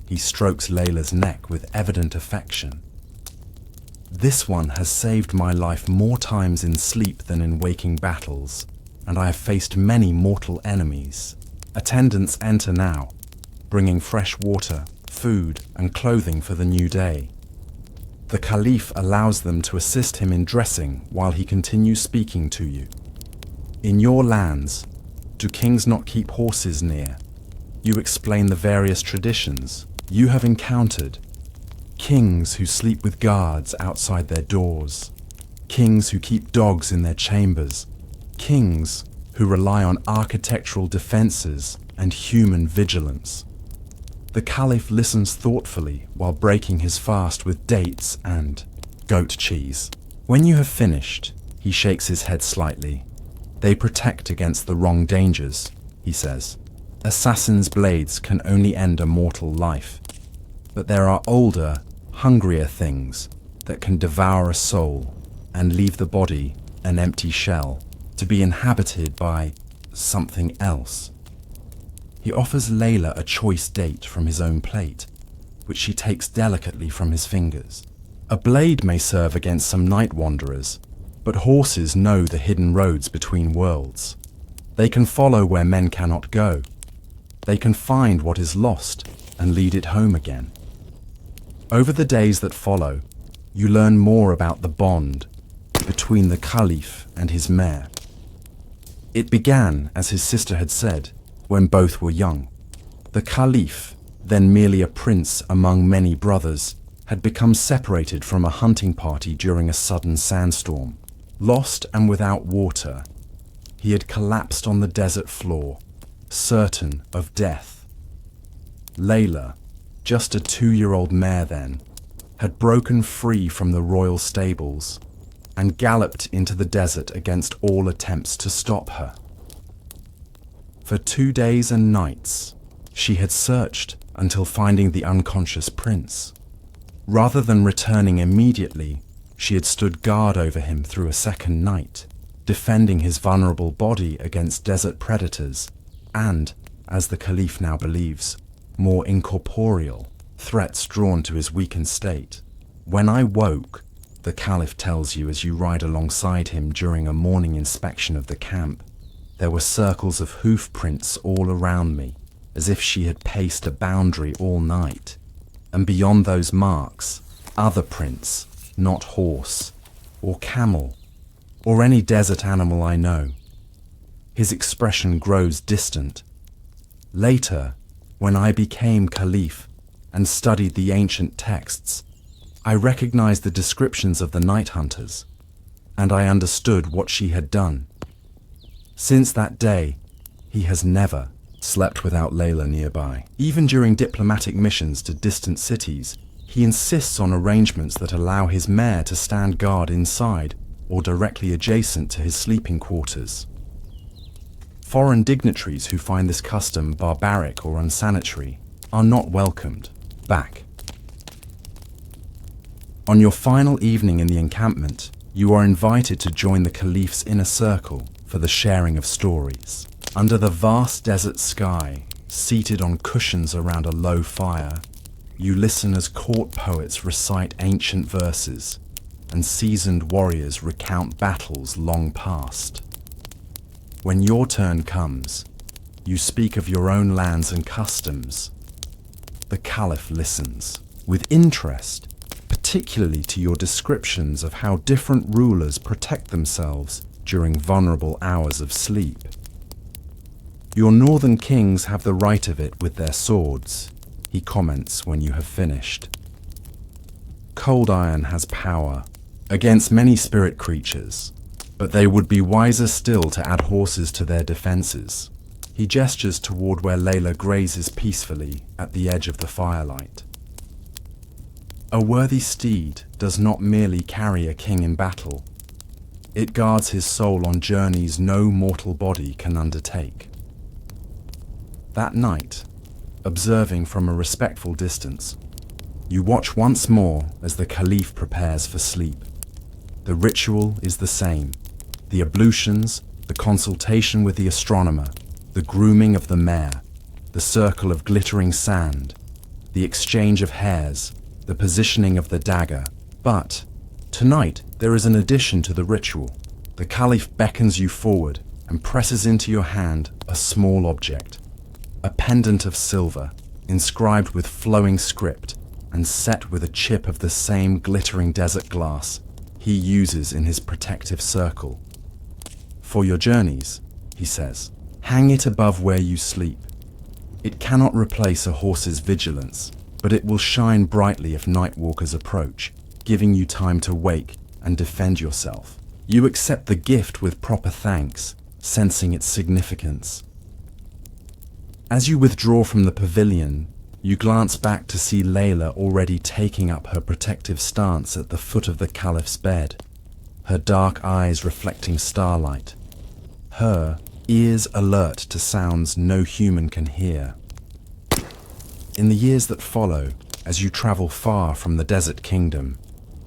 He strokes Layla's neck with evident affection. This one has saved my life more times in sleep than in waking battles, and I have faced many mortal enemies. Attendants enter now, bringing fresh water, food, and clothing for the new day. The Caliph allows them to assist him in dressing while he continues speaking to you. In your lands, do kings not keep horses near? You explain the various traditions you have encountered. Kings who sleep with guards outside their doors. Kings who keep dogs in their chambers. Kings who rely on architectural defenses and human vigilance. The Caliph listens thoughtfully while breaking his fast with dates and goat cheese. When you have finished, he shakes his head slightly. They protect against the wrong dangers, he says. Assassin's blades can only end a mortal life. But there are older, hungrier things that can devour a soul and leave the body an empty shell, to be inhabited by something else. He offers Layla a choice date from his own plate, which she takes delicately from his fingers. A blade may serve against some night wanderers, but horses know the hidden roads between worlds. They can follow where men cannot go. They can find what is lost and lead it home again. Over the days that follow, you learn more about the bond between the Caliph and his mare. It began, as his sister had said, when both were young. The Caliph, then merely a prince among many brothers, had become separated from a hunting party during a sudden sandstorm. Lost and without water, he had collapsed on the desert floor, certain of death. Layla, just a 2-year-old mare then, had broken free from the royal stables and galloped into the desert against all attempts to stop her. For 2 days and nights, she had searched until finding the unconscious prince. Rather than returning immediately, she had stood guard over him through a second night, defending his vulnerable body against desert predators and, as the Caliph now believes, more incorporeal threats drawn to his weakened state. When I woke, the Caliph tells you as you ride alongside him during a morning inspection of the camp, there were circles of hoof prints all around me, as if she had paced a boundary all night. And beyond those marks, other prints, not horse, or camel, or any desert animal I know. His expression grows distant. Later, when I became Caliph and studied the ancient texts, I recognized the descriptions of the night hunters, and I understood what she had done. Since that day, he has never slept without Layla nearby. Even during diplomatic missions to distant cities, he insists on arrangements that allow his mare to stand guard inside or directly adjacent to his sleeping quarters. Foreign dignitaries who find this custom barbaric or unsanitary are not welcomed back. On your final evening in the encampment, you are invited to join the Caliph's inner circle for the sharing of stories. Under the vast desert sky, seated on cushions around a low fire, you listen as court poets recite ancient verses and seasoned warriors recount battles long past. When your turn comes, you speak of your own lands and customs. The Caliph listens with interest, particularly to your descriptions of how different rulers protect themselves during vulnerable hours of sleep. Your northern kings have the right of it with their swords, he comments when you have finished. Cold iron has power against many spirit creatures, but they would be wiser still to add horses to their defenses. He gestures toward where Layla grazes peacefully at the edge of the firelight. A worthy steed does not merely carry a king in battle. It guards his soul on journeys no mortal body can undertake. That night, observing from a respectful distance, you watch once more as the Caliph prepares for sleep. The ritual is the same. The ablutions, the consultation with the astronomer, the grooming of the mare, the circle of glittering sand, the exchange of hairs, the positioning of the dagger. But tonight there is an addition to the ritual. The Caliph beckons you forward and presses into your hand a small object, a pendant of silver, inscribed with flowing script and set with a chip of the same glittering desert glass he uses in his protective circle. For your journeys, he says, hang it above where you sleep. It cannot replace a horse's vigilance, but it will shine brightly if night walkers approach, giving you time to wake and defend yourself. You accept the gift with proper thanks, sensing its significance. As you withdraw from the pavilion, you glance back to see Layla already taking up her protective stance at the foot of the Caliph's bed, her dark eyes reflecting starlight, her ears alert to sounds no human can hear. In the years that follow, as you travel far from the desert kingdom,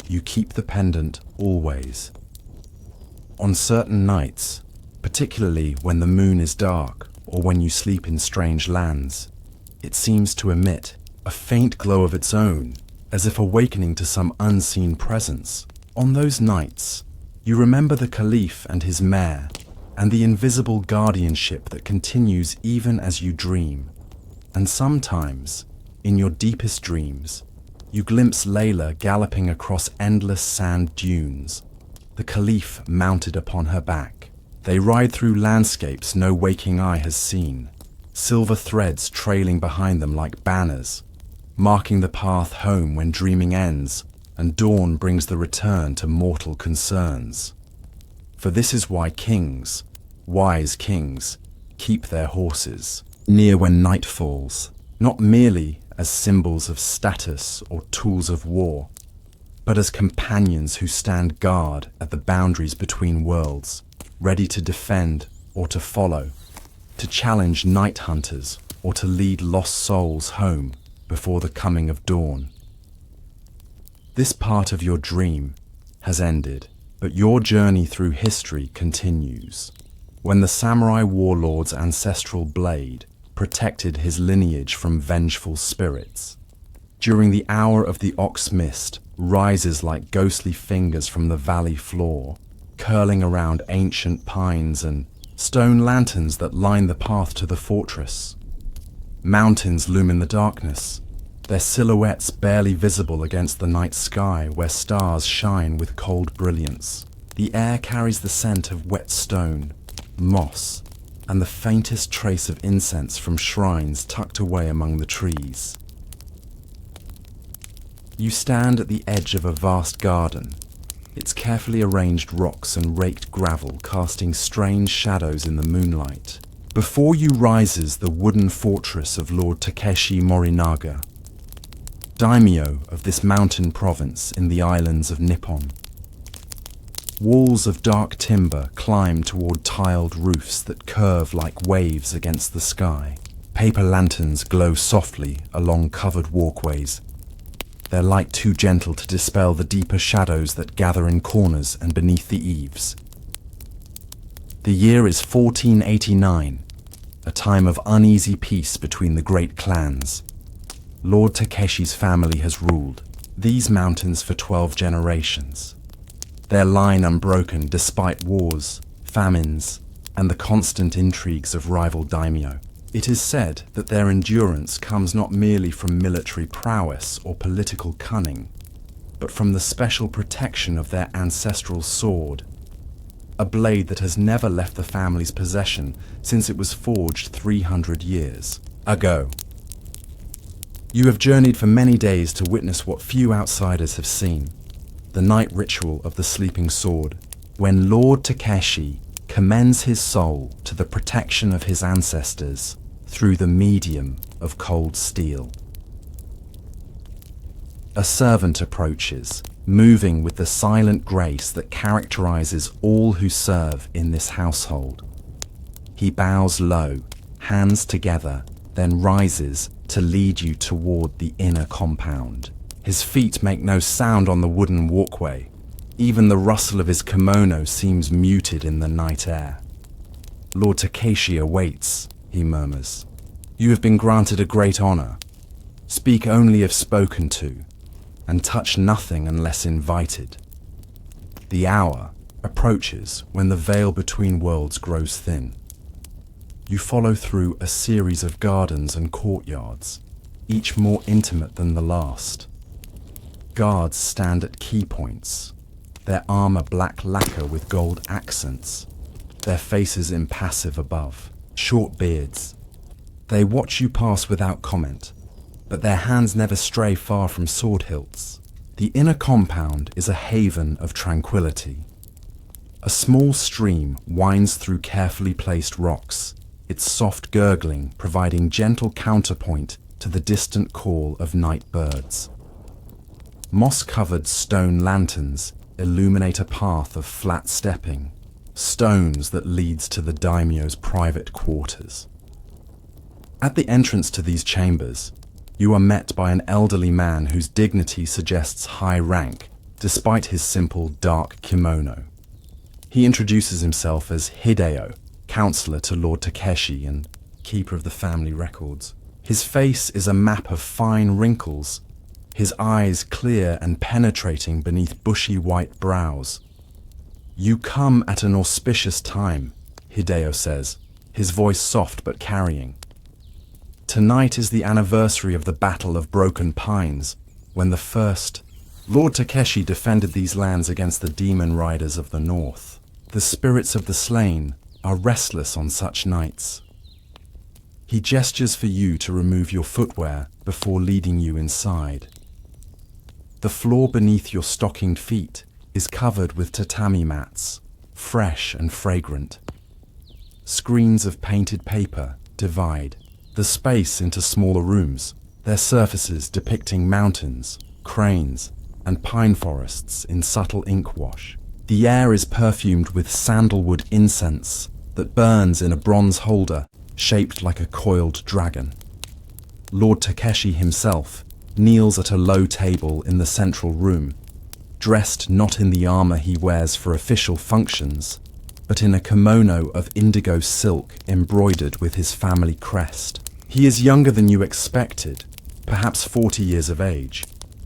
you keep the pendant always. On certain nights, particularly when the moon is dark or when you sleep in strange lands, it seems to emit a faint glow of its own, as if awakening to some unseen presence. On those nights, you remember the Caliph and his mare, and the invisible guardianship that continues even as you dream. And sometimes, in your deepest dreams, you glimpse Layla galloping across endless sand dunes, the Caliph mounted upon her back. They ride through landscapes no waking eye has seen, silver threads trailing behind them like banners, marking the path home when dreaming ends and dawn brings the return to mortal concerns. For this is why kings, wise kings, keep their horses near when night falls, not merely as symbols of status or tools of war, but as companions who stand guard at the boundaries between worlds, ready to defend or to follow, to challenge night hunters or to lead lost souls home before the coming of dawn. This part of your dream has ended, but your journey through history continues. When the samurai warlord's ancestral blade protected his lineage from vengeful spirits, during the hour of the ox mist rises like ghostly fingers from the valley floor, curling around ancient pines and stone lanterns that line the path to the fortress. Mountains loom in the darkness, their silhouettes barely visible against the night sky where stars shine with cold brilliance. The air carries the scent of wet stone, moss, and the faintest trace of incense from shrines tucked away among the trees. You stand at the edge of a vast garden, its carefully arranged rocks and raked gravel casting strange shadows in the moonlight. Before you rises the wooden fortress of Lord Takeshi Morinaga, daimyo of this mountain province in the islands of Nippon. Walls of dark timber climb toward tiled roofs that curve like waves against the sky. Paper lanterns glow softly along covered walkways, their light too gentle to dispel the deeper shadows that gather in corners and beneath the eaves. The year is 1489, a time of uneasy peace between the great clans. Lord Takeshi's family has ruled these mountains for 12 generations, their line unbroken despite wars, famines, and the constant intrigues of rival daimyo. It is said that their endurance comes not merely from military prowess or political cunning, but from the special protection of their ancestral sword, a blade that has never left the family's possession since it was forged 300 years ago. You have journeyed for many days to witness what few outsiders have seen, the night ritual of the sleeping sword, when Lord Takeshi commends his soul to the protection of his ancestors through the medium of cold steel. A servant approaches, moving with the silent grace that characterizes all who serve in this household. He bows low, hands together, then rises to lead you toward the inner compound. His feet make no sound on the wooden walkway. Even the rustle of his kimono seems muted in the night air. Lord Takeshi awaits, he murmurs. You have been granted a great honor. Speak only if spoken to, and touch nothing unless invited. The hour approaches when the veil between worlds grows thin. You follow through a series of gardens and courtyards, each more intimate than the last. Guards stand at key points, their armor black lacquer with gold accents, their faces impassive above, short beards. They watch you pass without comment, but their hands never stray far from sword hilts. The inner compound is a haven of tranquility. A small stream winds through carefully placed rocks, its soft gurgling providing gentle counterpoint to the distant call of night birds. Moss-covered stone lanterns illuminate a path of flat stepping, stones that leads to the daimyo's private quarters. At the entrance to these chambers, you are met by an elderly man whose dignity suggests high rank, despite his simple dark kimono. He introduces himself as Hideo, counselor to Lord Takeshi and keeper of the family records. His face is a map of fine wrinkles, his eyes clear and penetrating beneath bushy white brows. You come at an auspicious time, Hideo says, his voice soft but carrying. Tonight is the anniversary of the Battle of Broken Pines, when the first Lord Takeshi defended these lands against the demon riders of the north. The spirits of the slain are restless on such nights. He gestures for you to remove your footwear before leading you inside. The floor beneath your stockinged feet is covered with tatami mats, fresh and fragrant. Screens of painted paper divide the space into smaller rooms, their surfaces depicting mountains, cranes, and pine forests in subtle ink wash. The air is perfumed with sandalwood incense that burns in a bronze holder shaped like a coiled dragon. Lord Takeshi himself kneels at a low table in the central room, dressed not in the armor he wears for official functions, but in a kimono of indigo silk embroidered with his family crest. He is younger than you expected, perhaps 40 years of age,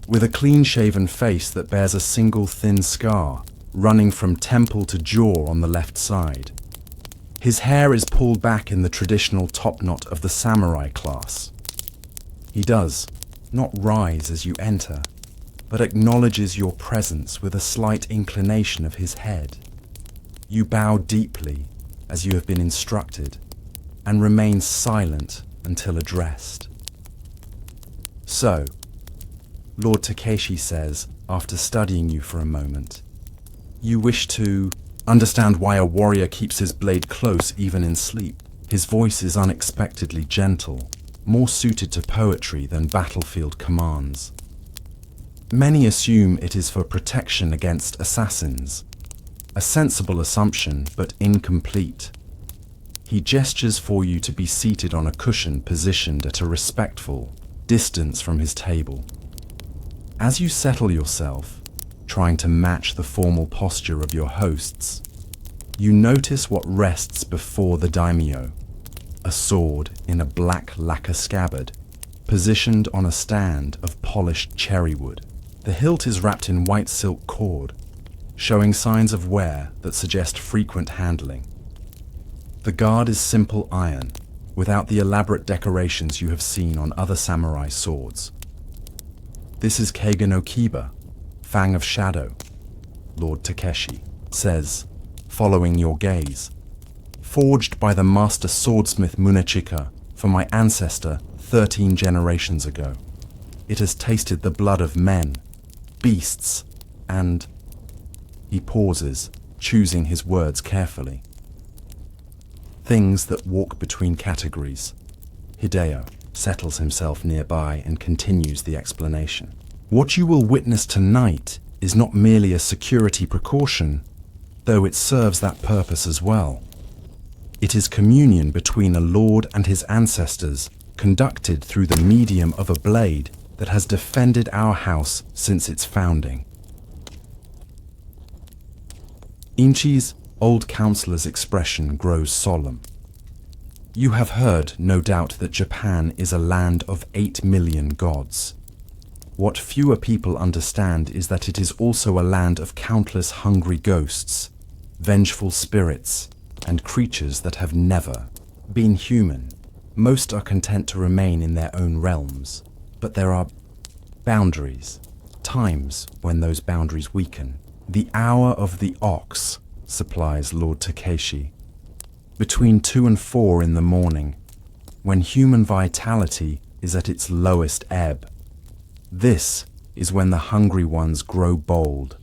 with a clean-shaven face that bears a single thin scar running from temple to jaw on the left side. His hair is pulled back in the traditional topknot of the samurai class. He does not rise as you enter, but acknowledges your presence with a slight inclination of his head. You bow deeply, as you have been instructed, and remain silent until addressed. So, Lord Takeshi says, after studying you for a moment, you wish to understand why a warrior keeps his blade close even in sleep. His voice is unexpectedly gentle, more suited to poetry than battlefield commands. Many assume it is for protection against assassins, a sensible assumption but incomplete. He gestures for you to be seated on a cushion positioned at a respectful distance from his table. As you settle yourself, trying to match the formal posture of your hosts, you notice what rests before the daimyo, a sword in a black lacquer scabbard, positioned on a stand of polished cherry wood. The hilt is wrapped in white silk cord, showing signs of wear that suggest frequent handling. The guard is simple iron, without the elaborate decorations you have seen on other samurai swords. This is Keiga no Kiba, Fang of Shadow, Lord Takeshi says, following your gaze. Forged by the master swordsmith Munechika for my ancestor 13 generations ago. It has tasted the blood of men, beasts, and... He pauses, choosing his words carefully. Things that walk between categories. Hideo settles himself nearby and continues the explanation. What you will witness tonight is not merely a security precaution, though it serves that purpose as well. It is communion between a lord and his ancestors, conducted through the medium of a blade that has defended our house since its founding. Inchi's old counselor's expression grows solemn. You have heard, no doubt, that Japan is a land of 8 million gods. What fewer people understand is that it is also a land of countless hungry ghosts, vengeful spirits, and creatures that have never been human. Most are content to remain in their own realms, but there are boundaries, times when those boundaries weaken. The hour of the ox, supplies Lord Takeshi, between 2 and 4 in the morning, when human vitality is at its lowest ebb. This is when the hungry ones grow bold,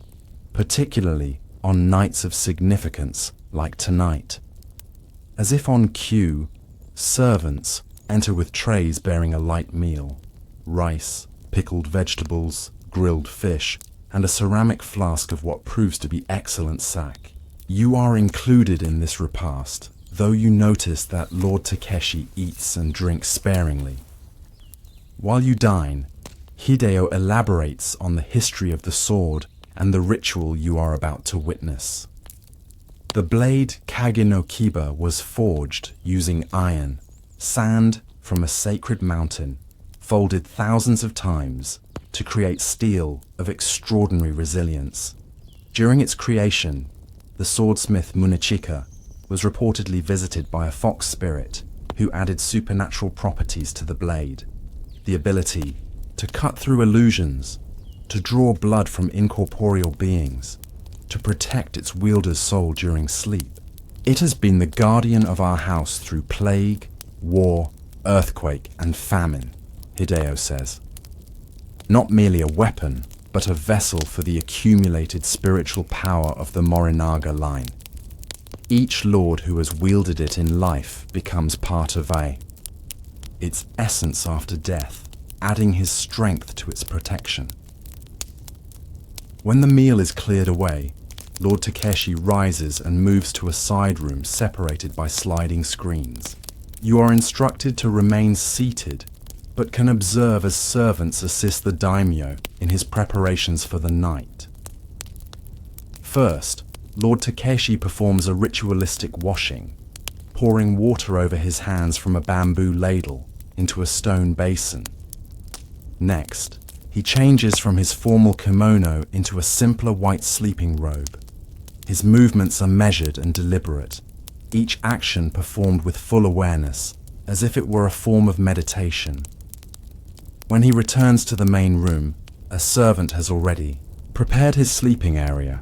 particularly on nights of significance like tonight. As if on cue, servants enter with trays bearing a light meal, rice, pickled vegetables, grilled fish, and a ceramic flask of what proves to be excellent sake. You are included in this repast, though you notice that Lord Takeshi eats and drinks sparingly. While you dine, Hideo elaborates on the history of the sword and the ritual you are about to witness. The blade Kage no Kiba was forged using iron, sand from a sacred mountain, folded thousands of times to create steel of extraordinary resilience. During its creation, the swordsmith Munechika was reportedly visited by a fox spirit who added supernatural properties to the blade, the ability to cut through illusions, to draw blood from incorporeal beings, to protect its wielder's soul during sleep. It has been the guardian of our house through plague, war, earthquake, and famine, Hideo says. Not merely a weapon, but a vessel for the accumulated spiritual power of the Morinaga line. Each lord who has wielded it in life becomes part of its essence after death, adding his strength to its protection. When the meal is cleared away, Lord Takeshi rises and moves to a side room separated by sliding screens. You are instructed to remain seated, but can observe as servants assist the daimyo in his preparations for the night. First, Lord Takeshi performs a ritualistic washing, pouring water over his hands from a bamboo ladle into a stone basin. Next, he changes from his formal kimono into a simpler white sleeping robe. His movements are measured and deliberate, each action performed with full awareness, as if it were a form of meditation. When he returns to the main room, a servant has already prepared his sleeping area,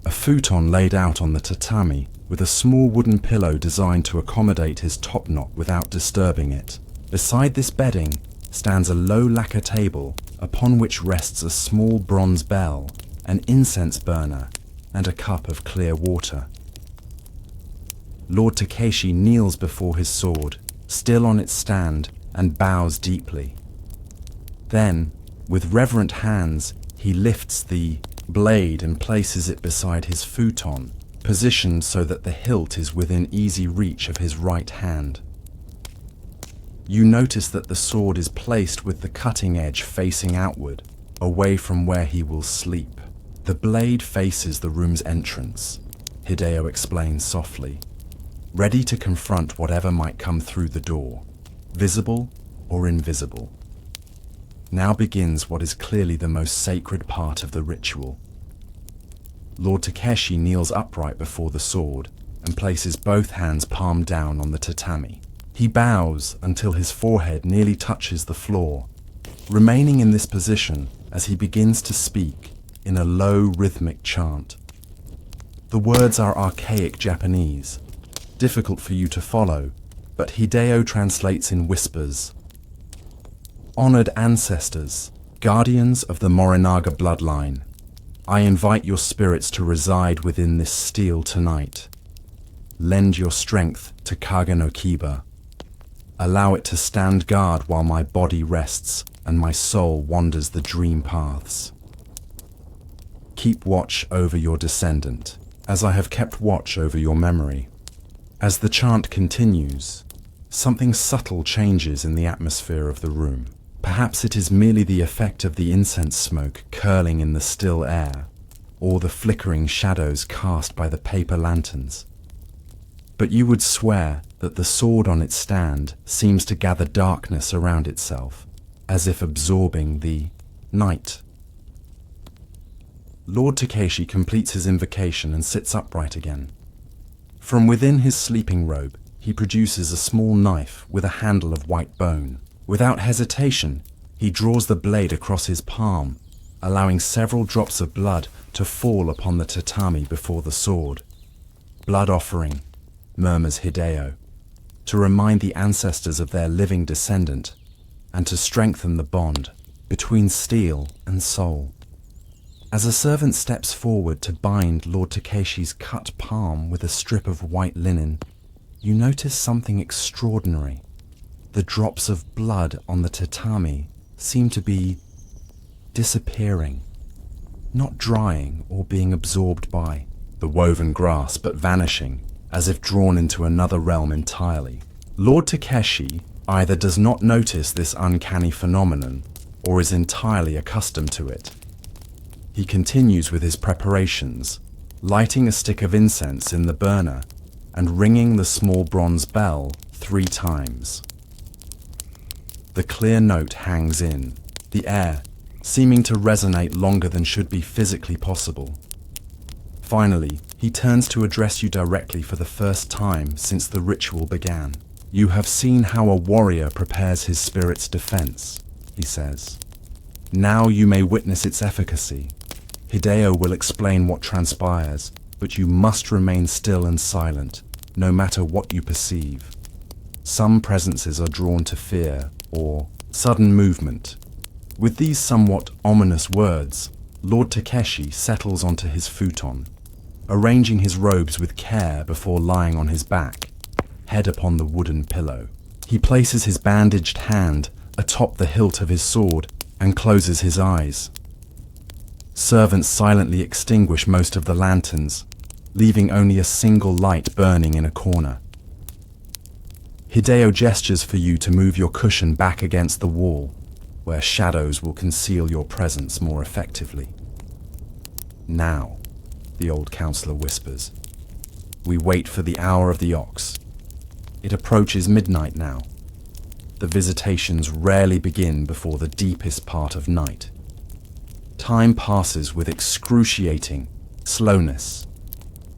a futon laid out on the tatami with a small wooden pillow designed to accommodate his top knot without disturbing it. Beside this bedding stands a low lacquer table upon which rests a small bronze bell, an incense burner, and a cup of clear water. Lord Takeshi kneels before his sword, still on its stand, and bows deeply. Then, with reverent hands, he lifts the blade and places it beside his futon, positioned so that the hilt is within easy reach of his right hand. You notice that the sword is placed with the cutting edge facing outward, away from where he will sleep. The blade faces the room's entrance, Hideo explains softly, ready to confront whatever might come through the door, visible or invisible. Now begins what is clearly the most sacred part of the ritual. Lord Takeshi kneels upright before the sword and places both hands palm down on the tatami. He bows until his forehead nearly touches the floor, remaining in this position as he begins to speak in a low rhythmic chant. The words are archaic Japanese, difficult for you to follow, but Hideo translates in whispers. Honored ancestors, guardians of the Morinaga bloodline, I invite your spirits to reside within this steel tonight. Lend your strength to Kage no Kiba. Allow it to stand guard while my body rests and my soul wanders the dream paths. Keep watch over your descendant, as I have kept watch over your memory. As the chant continues, something subtle changes in the atmosphere of the room. Perhaps it is merely the effect of the incense smoke curling in the still air, or the flickering shadows cast by the paper lanterns. But you would swear that the sword on its stand seems to gather darkness around itself, as if absorbing the night. Lord Takeshi completes his invocation and sits upright again. From within his sleeping robe, he produces a small knife with a handle of white bone. Without hesitation, he draws the blade across his palm, allowing several drops of blood to fall upon the tatami before the sword. "Blood offering," murmurs Hideo, to remind the ancestors of their living descendant and to strengthen the bond between steel and soul. As a servant steps forward to bind Lord Takeshi's cut palm with a strip of white linen, you notice something extraordinary. The drops of blood on the tatami seem to be disappearing, not drying or being absorbed by the woven grass, but vanishing, as if drawn into another realm entirely. Lord Takeshi either does not notice this uncanny phenomenon or is entirely accustomed to it. He continues with his preparations, lighting a stick of incense in the burner and ringing the small bronze bell 3 times. The clear note hangs in the air, seeming to resonate longer than should be physically possible. Finally, he turns to address you directly for the first time since the ritual began. "You have seen how a warrior prepares his spirit's defense," he says. "Now you may witness its efficacy. Hideo will explain what transpires, but you must remain still and silent, no matter what you perceive. Some presences are drawn to fear or sudden movement." With these somewhat ominous words, Lord Takeshi settles onto his futon, arranging his robes with care before lying on his back, head upon the wooden pillow. He places his bandaged hand atop the hilt of his sword and closes his eyes. Servants silently extinguish most of the lanterns, leaving only a single light burning in a corner. Hideo gestures for you to move your cushion back against the wall, where shadows will conceal your presence more effectively. "Now," the old counselor whispers, "we wait for the hour of the ox. It approaches midnight now. The visitations rarely begin before the deepest part of night. Time passes with excruciating slowness.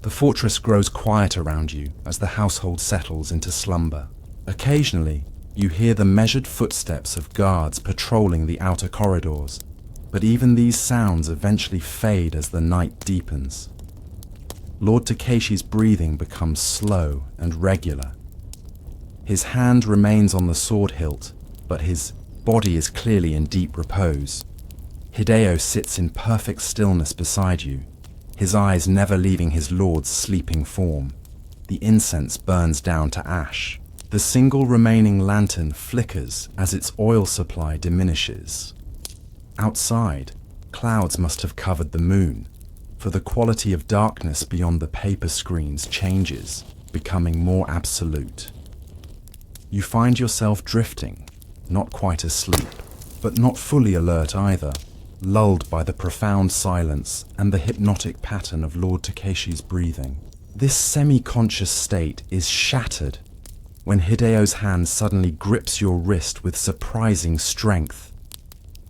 The fortress grows quiet around you as the household settles into slumber. Occasionally, you hear the measured footsteps of guards patrolling the outer corridors, but even these sounds eventually fade as the night deepens. Lord Takeshi's breathing becomes slow and regular. His hand remains on the sword hilt, but his body is clearly in deep repose. Hideo sits in perfect stillness beside you, his eyes never leaving his lord's sleeping form. The incense burns down to ash. The single remaining lantern flickers as its oil supply diminishes. Outside, clouds must have covered the moon, for the quality of darkness beyond the paper screens changes, becoming more absolute. You find yourself drifting, not quite asleep, but not fully alert either, lulled by the profound silence and the hypnotic pattern of Lord Takeshi's breathing. This semi-conscious state is shattered when Hideo's hand suddenly grips your wrist with surprising strength.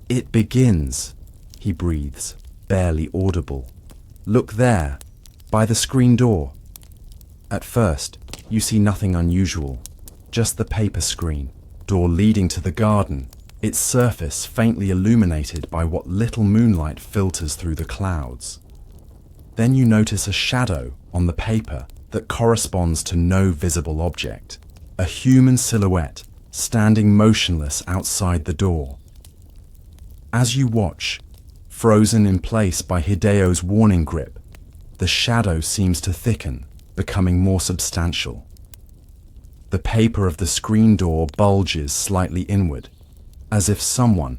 "It begins," he breathes, barely audible. "Look there, by the screen door." At first, you see nothing unusual, just the paper screen, door leading to the garden, its surface faintly illuminated by what little moonlight filters through the clouds. Then you notice a shadow on the paper that corresponds to no visible object, a human silhouette standing motionless outside the door. As you watch, frozen in place by Hideo's warning grip, the shadow seems to thicken, becoming more substantial. The paper of the screen door bulges slightly inward, as if someone,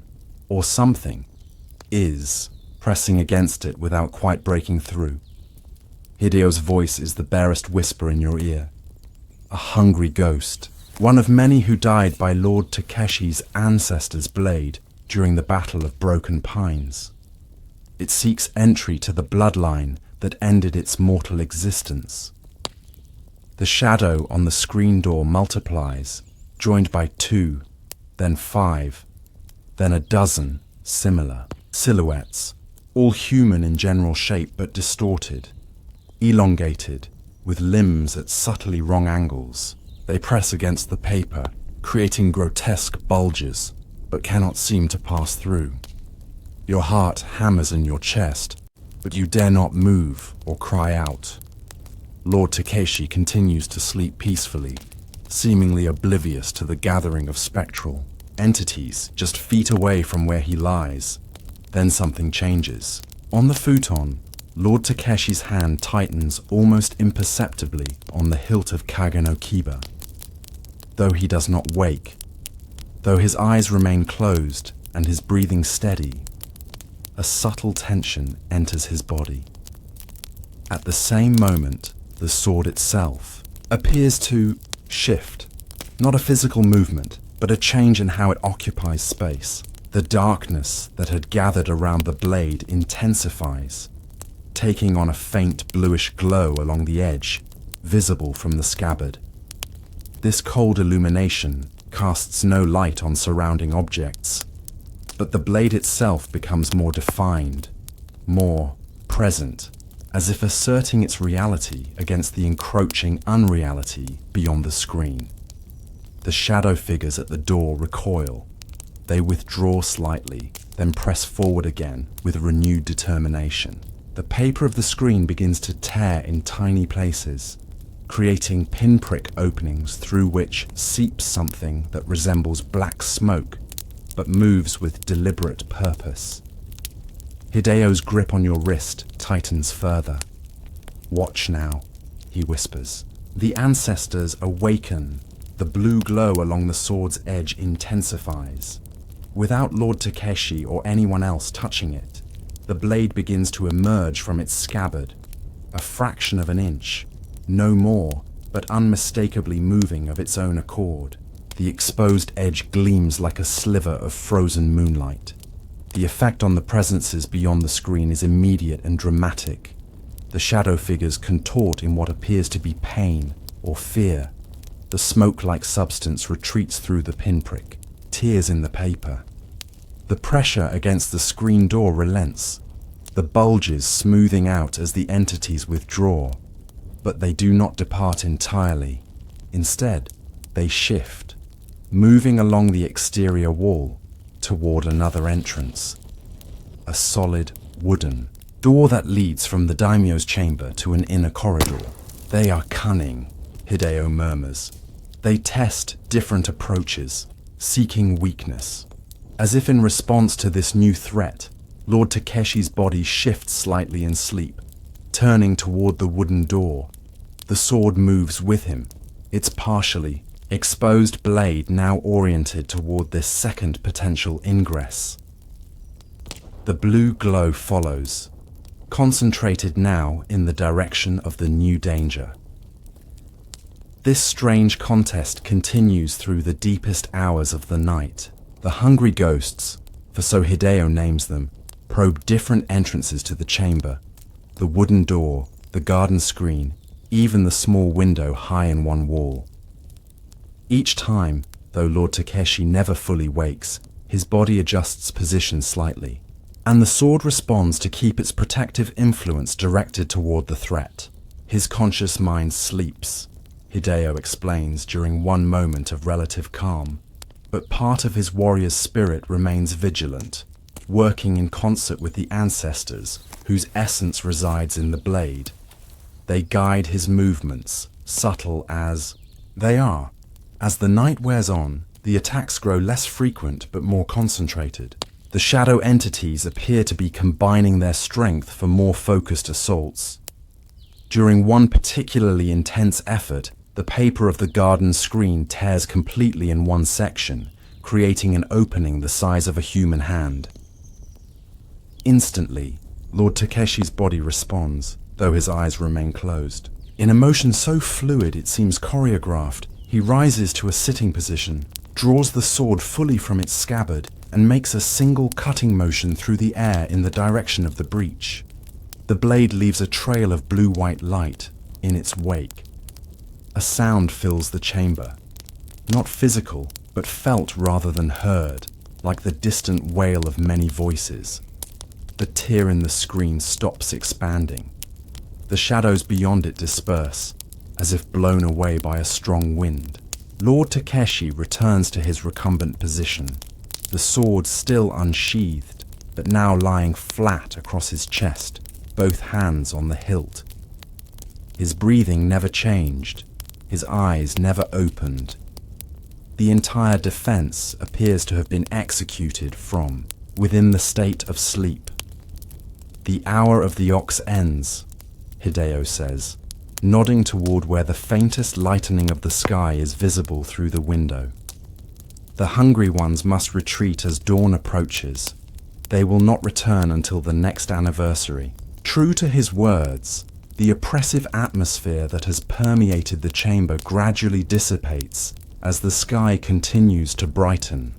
or something, is pressing against it without quite breaking through. Hideo's voice is the barest whisper in your ear. A hungry ghost, one of many who died by Lord Takeshi's ancestor's blade during the Battle of Broken Pines. It seeks entry to the bloodline that ended its mortal existence. The shadow on the screen door multiplies, joined by 2, then 5, then a dozen similar silhouettes, all human in general shape but distorted, elongated, with limbs at subtly wrong angles. They press against the paper, creating grotesque bulges, but cannot seem to pass through. Your heart hammers in your chest, but you dare not move or cry out. Lord Takeshi continues to sleep peacefully, seemingly oblivious to the gathering of spectral entities just feet away from where he lies. Then something changes. On the futon, Lord Takeshi's hand tightens almost imperceptibly on the hilt of Kage no Kiba. Though he does not wake, though his eyes remain closed and his breathing steady, a subtle tension enters his body. At the same moment, the sword itself appears to shift. Not a physical movement, but a change in how it occupies space. The darkness that had gathered around the blade intensifies, taking on a faint bluish glow along the edge, visible from the scabbard. This cold illumination casts no light on surrounding objects, but the blade itself becomes more defined, more present, as if asserting its reality against the encroaching unreality beyond the screen. The shadow figures at the door recoil. They withdraw slightly, then press forward again with renewed determination. The paper of the screen begins to tear in tiny places, creating pinprick openings through which seeps something that resembles black smoke, but moves with deliberate purpose. Hideo's grip on your wrist tightens further. "Watch now," he whispers. The ancestors awaken. The blue glow along the sword's edge intensifies. Without Lord Takeshi or anyone else touching it, the blade begins to emerge from its scabbard, a fraction of an inch, no more, but unmistakably moving of its own accord. The exposed edge gleams like a sliver of frozen moonlight. The effect on the presences beyond the screen is immediate and dramatic. The shadow figures contort in what appears to be pain or fear. The smoke-like substance retreats through the pinprick, tears in the paper. The pressure against the screen door relents, the bulges smoothing out as the entities withdraw, but they do not depart entirely. Instead, they shift, moving along the exterior wall toward another entrance. A solid, wooden door that leads from the daimyo's chamber to an inner corridor. "They are cunning," Hideo murmurs. They test different approaches, seeking weakness. As if in response to this new threat, Lord Takeshi's body shifts slightly in sleep, turning toward the wooden door. The sword moves with him, its partially exposed blade now oriented toward this second potential ingress. The blue glow follows, concentrated now in the direction of the new danger. This strange contest continues through the deepest hours of the night. The hungry ghosts, for so Hideo names them, probe different entrances to the chamber. The wooden door, the garden screen, even the small window high in one wall. Each time, though Lord Takeshi never fully wakes, his body adjusts position slightly, and the sword responds to keep its protective influence directed toward the threat. His conscious mind sleeps, Hideo explains during one moment of relative calm, but part of his warrior's spirit remains vigilant, working in concert with the ancestors whose essence resides in the blade. They guide his movements, subtle as they are. As the night wears on, the attacks grow less frequent but more concentrated. The shadow entities appear to be combining their strength for more focused assaults. During one particularly intense effort, the paper of the garden screen tears completely in one section, creating an opening the size of a human hand. Instantly, Lord Takeshi's body responds, though his eyes remain closed. In a motion so fluid it seems choreographed, he rises to a sitting position, draws the sword fully from its scabbard, and makes a single cutting motion through the air in the direction of the breach. The blade leaves a trail of blue-white light in its wake. A sound fills the chamber, not physical, but felt rather than heard, like the distant wail of many voices. The tear in the screen stops expanding. The shadows beyond it disperse, as if blown away by a strong wind. Lord Takeshi returns to his recumbent position, the sword still unsheathed, but now lying flat across his chest, both hands on the hilt. His breathing never changed, his eyes never opened. The entire defense appears to have been executed from within the state of sleep. The hour of the ox ends, Hideo says, nodding toward where the faintest lightening of the sky is visible through the window. The hungry ones must retreat as dawn approaches. They will not return until the next anniversary. True to his words, the oppressive atmosphere that has permeated the chamber gradually dissipates as the sky continues to brighten.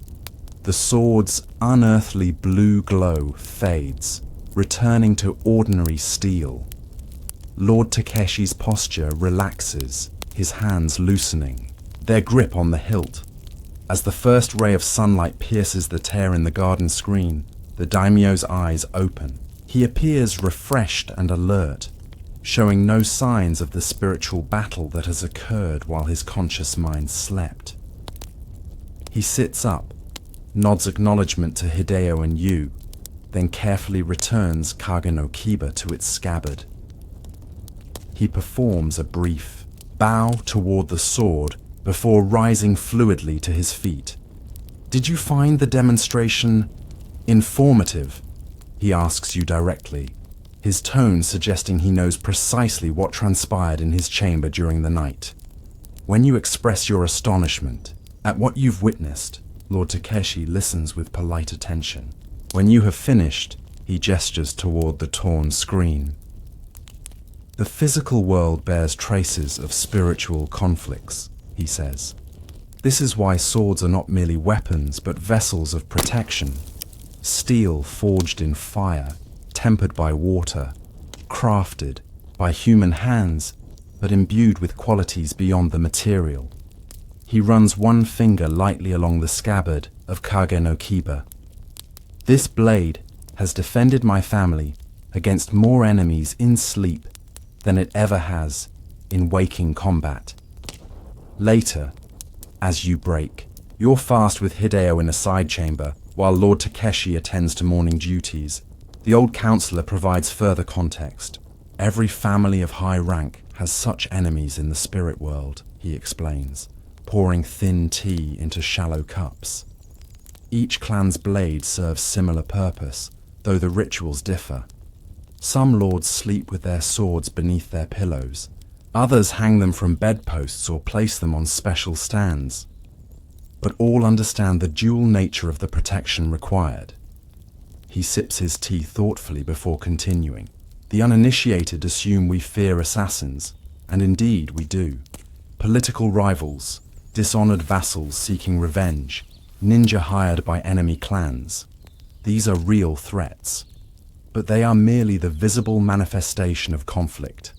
The sword's unearthly blue glow fades, returning to ordinary steel. Lord Takeshi's posture relaxes, his hands loosening, their grip on the hilt. As the first ray of sunlight pierces the tear in the garden screen, the daimyo's eyes open. He appears refreshed and alert, showing no signs of the spiritual battle that has occurred while his conscious mind slept. He sits up, nods acknowledgement to Hideo and Yu, then carefully returns Kage no Kiba to its scabbard. He performs a brief bow toward the sword before rising fluidly to his feet. "Did you find the demonstration informative?" he asks you directly, his tone suggesting he knows precisely what transpired in his chamber during the night. When you express your astonishment at what you've witnessed, Lord Takeshi listens with polite attention. When you have finished, he gestures toward the torn screen. "The physical world bears traces of spiritual conflicts," he says. "This is why swords are not merely weapons, but vessels of protection. Steel forged in fire, tempered by water, crafted by human hands, but imbued with qualities beyond the material." He runs one finger lightly along the scabbard of Kage no Kiba. "This blade has defended my family against more enemies in sleep than it ever has in waking combat. Later, as you break, you're fast with Hideo in a side chamber, while Lord Takeshi attends to morning duties. The old counselor provides further context. Every family of high rank has such enemies in the spirit world," he explains, pouring thin tea into shallow cups. "Each clan's blade serves similar purpose, though the rituals differ. Some lords sleep with their swords beneath their pillows. Others hang them from bedposts or place them on special stands. But all understand the dual nature of the protection required." He sips his tea thoughtfully before continuing. "The uninitiated assume we fear assassins, and indeed we do. Political rivals, dishonored vassals seeking revenge, ninja hired by enemy clans. These are real threats. But they are merely the visible manifestation of conflict.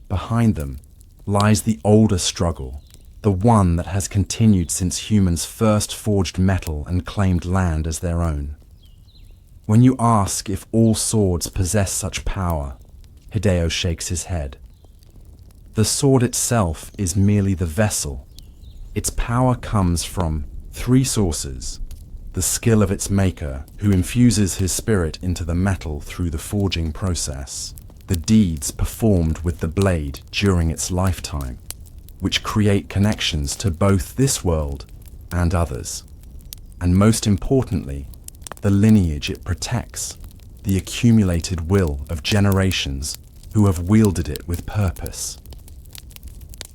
Behind them lies the older struggle, the one that has continued since humans first forged metal and claimed land as their own. When you ask if all swords possess such power, Hideo shakes his head. The sword itself is merely the vessel. Its power comes from 3 sources: the skill of its maker, who infuses his spirit into the metal through the forging process, the deeds performed with the blade during its lifetime, which create connections to both this world and others, and most importantly, the lineage it protects, the accumulated will of generations who have wielded it with purpose."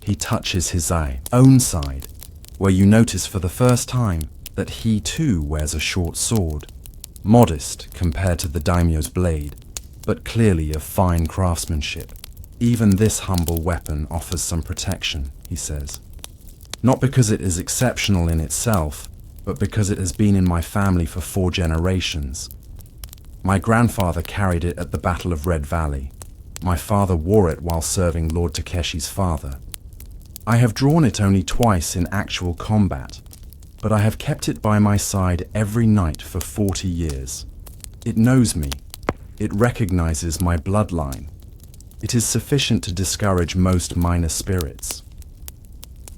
He touches his own side, where you notice for the first time that he too wears a short sword, modest compared to the daimyo's blade, but clearly of fine craftsmanship. Even this humble weapon offers some protection, he says. Not because it is exceptional in itself, but because it has been in my family for 4 generations. My grandfather carried it at the Battle of Red Valley. My father wore it while serving Lord Takeshi's father. I have drawn it only twice in actual combat, but I have kept it by my side every night for 40 years. It knows me. It recognizes my bloodline. It is sufficient to discourage most minor spirits.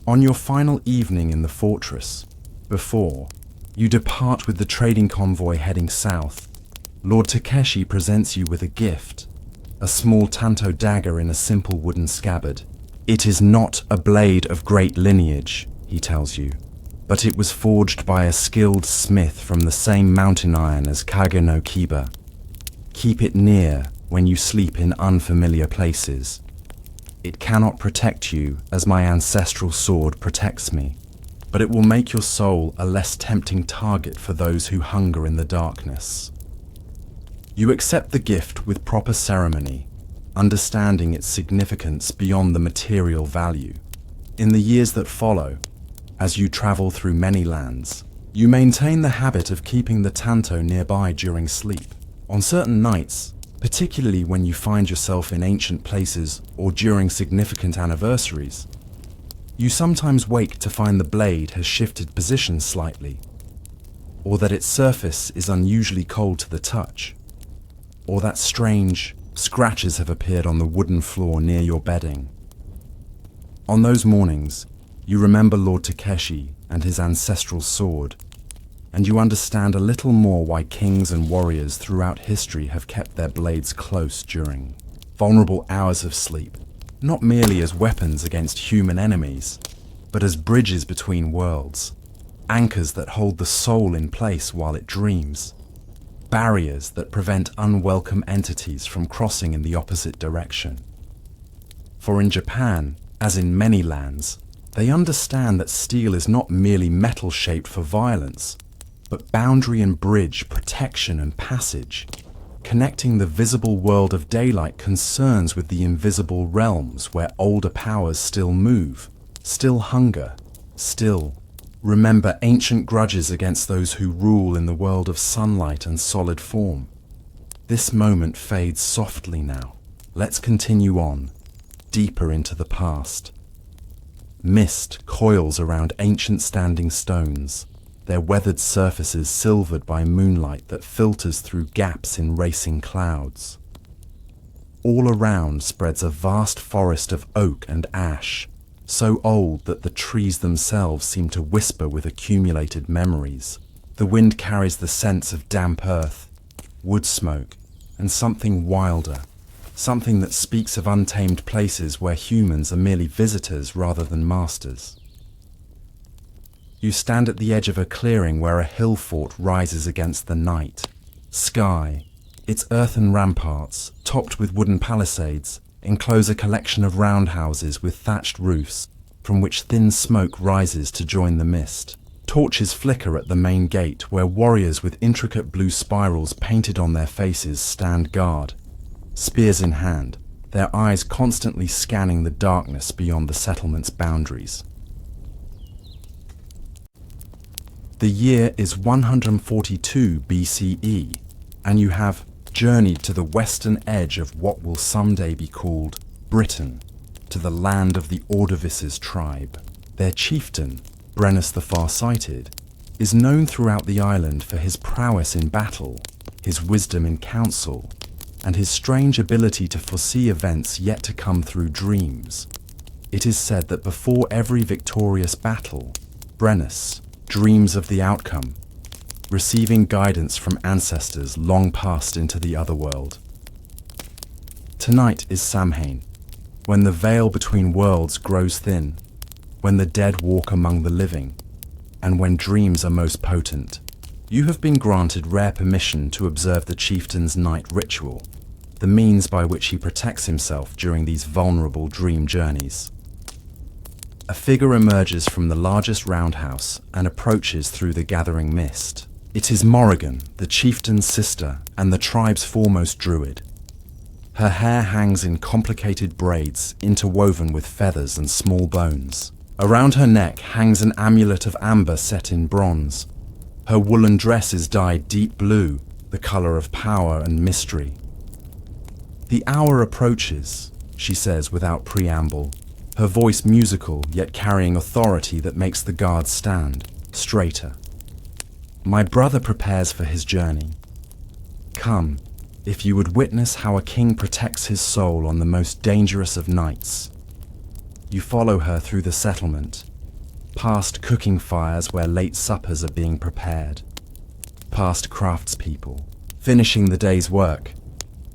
On your final evening in the fortress, before you depart with the trading convoy heading south, Lord Takeshi presents you with a gift, a small tanto dagger in a simple wooden scabbard. It is not a blade of great lineage, he tells you, but it was forged by a skilled smith from the same mountain iron as Kage no Kiba. Keep it near when you sleep in unfamiliar places. It cannot protect you as my ancestral sword protects me, but it will make your soul a less tempting target for those who hunger in the darkness. You accept the gift with proper ceremony, understanding its significance beyond the material value. In the years that follow, as you travel through many lands, you maintain the habit of keeping the tanto nearby during sleep. On certain nights, particularly when you find yourself in ancient places or during significant anniversaries, you sometimes wake to find the blade has shifted position slightly, or that its surface is unusually cold to the touch, or that strange scratches have appeared on the wooden floor near your bedding. On those mornings, you remember Lord Takeshi and his ancestral sword, and you understand a little more why kings and warriors throughout history have kept their blades close during vulnerable hours of sleep, not merely as weapons against human enemies, but as bridges between worlds, anchors that hold the soul in place while it dreams, barriers that prevent unwelcome entities from crossing in the opposite direction. For in Japan, as in many lands, they understand that steel is not merely metal shaped for violence, but boundary and bridge, protection and passage, connecting the visible world of daylight concerns with the invisible realms where older powers still move, still hunger, still remember ancient grudges against those who rule in the world of sunlight and solid form. This moment fades softly now. Let's continue on, deeper into the past. Mist coils around ancient standing stones, their weathered surfaces silvered by moonlight that filters through gaps in racing clouds. All around spreads a vast forest of oak and ash, so old that the trees themselves seem to whisper with accumulated memories. The wind carries the scents of damp earth, wood smoke, and something wilder, something that speaks of untamed places where humans are merely visitors rather than masters. You stand at the edge of a clearing where a hill fort rises against the night sky. Its earthen ramparts, topped with wooden palisades, enclose a collection of roundhouses with thatched roofs, from which thin smoke rises to join the mist. Torches flicker at the main gate where warriors with intricate blue spirals painted on their faces stand guard, spears in hand, their eyes constantly scanning the darkness beyond the settlement's boundaries. The year is 142 BCE, and you have journeyed to the western edge of what will someday be called Britain, to the land of the Ordovices tribe. Their chieftain, Brennus the Farsighted, is known throughout the island for his prowess in battle, his wisdom in council, and his strange ability to foresee events yet to come through dreams. It is said that before every victorious battle, Brennus dreams of the outcome, receiving guidance from ancestors long passed into the other world. Tonight is Samhain, when the veil between worlds grows thin, when the dead walk among the living, and when dreams are most potent. You have been granted rare permission to observe the chieftain's night ritual, the means by which he protects himself during these vulnerable dream journeys. A figure emerges from the largest roundhouse and approaches through the gathering mist. It is Morrigan, the chieftain's sister and the tribe's foremost druid. Her hair hangs in complicated braids interwoven with feathers and small bones. Around her neck hangs an amulet of amber set in bronze. Her woolen dress is dyed deep blue, the color of power and mystery. "The hour approaches," she says without preamble, her voice musical yet carrying authority that makes the guards stand straighter. "My brother prepares for his journey. Come, if you would witness how a king protects his soul on the most dangerous of nights." You follow her through the settlement, past cooking fires where late suppers are being prepared, past craftspeople finishing the day's work,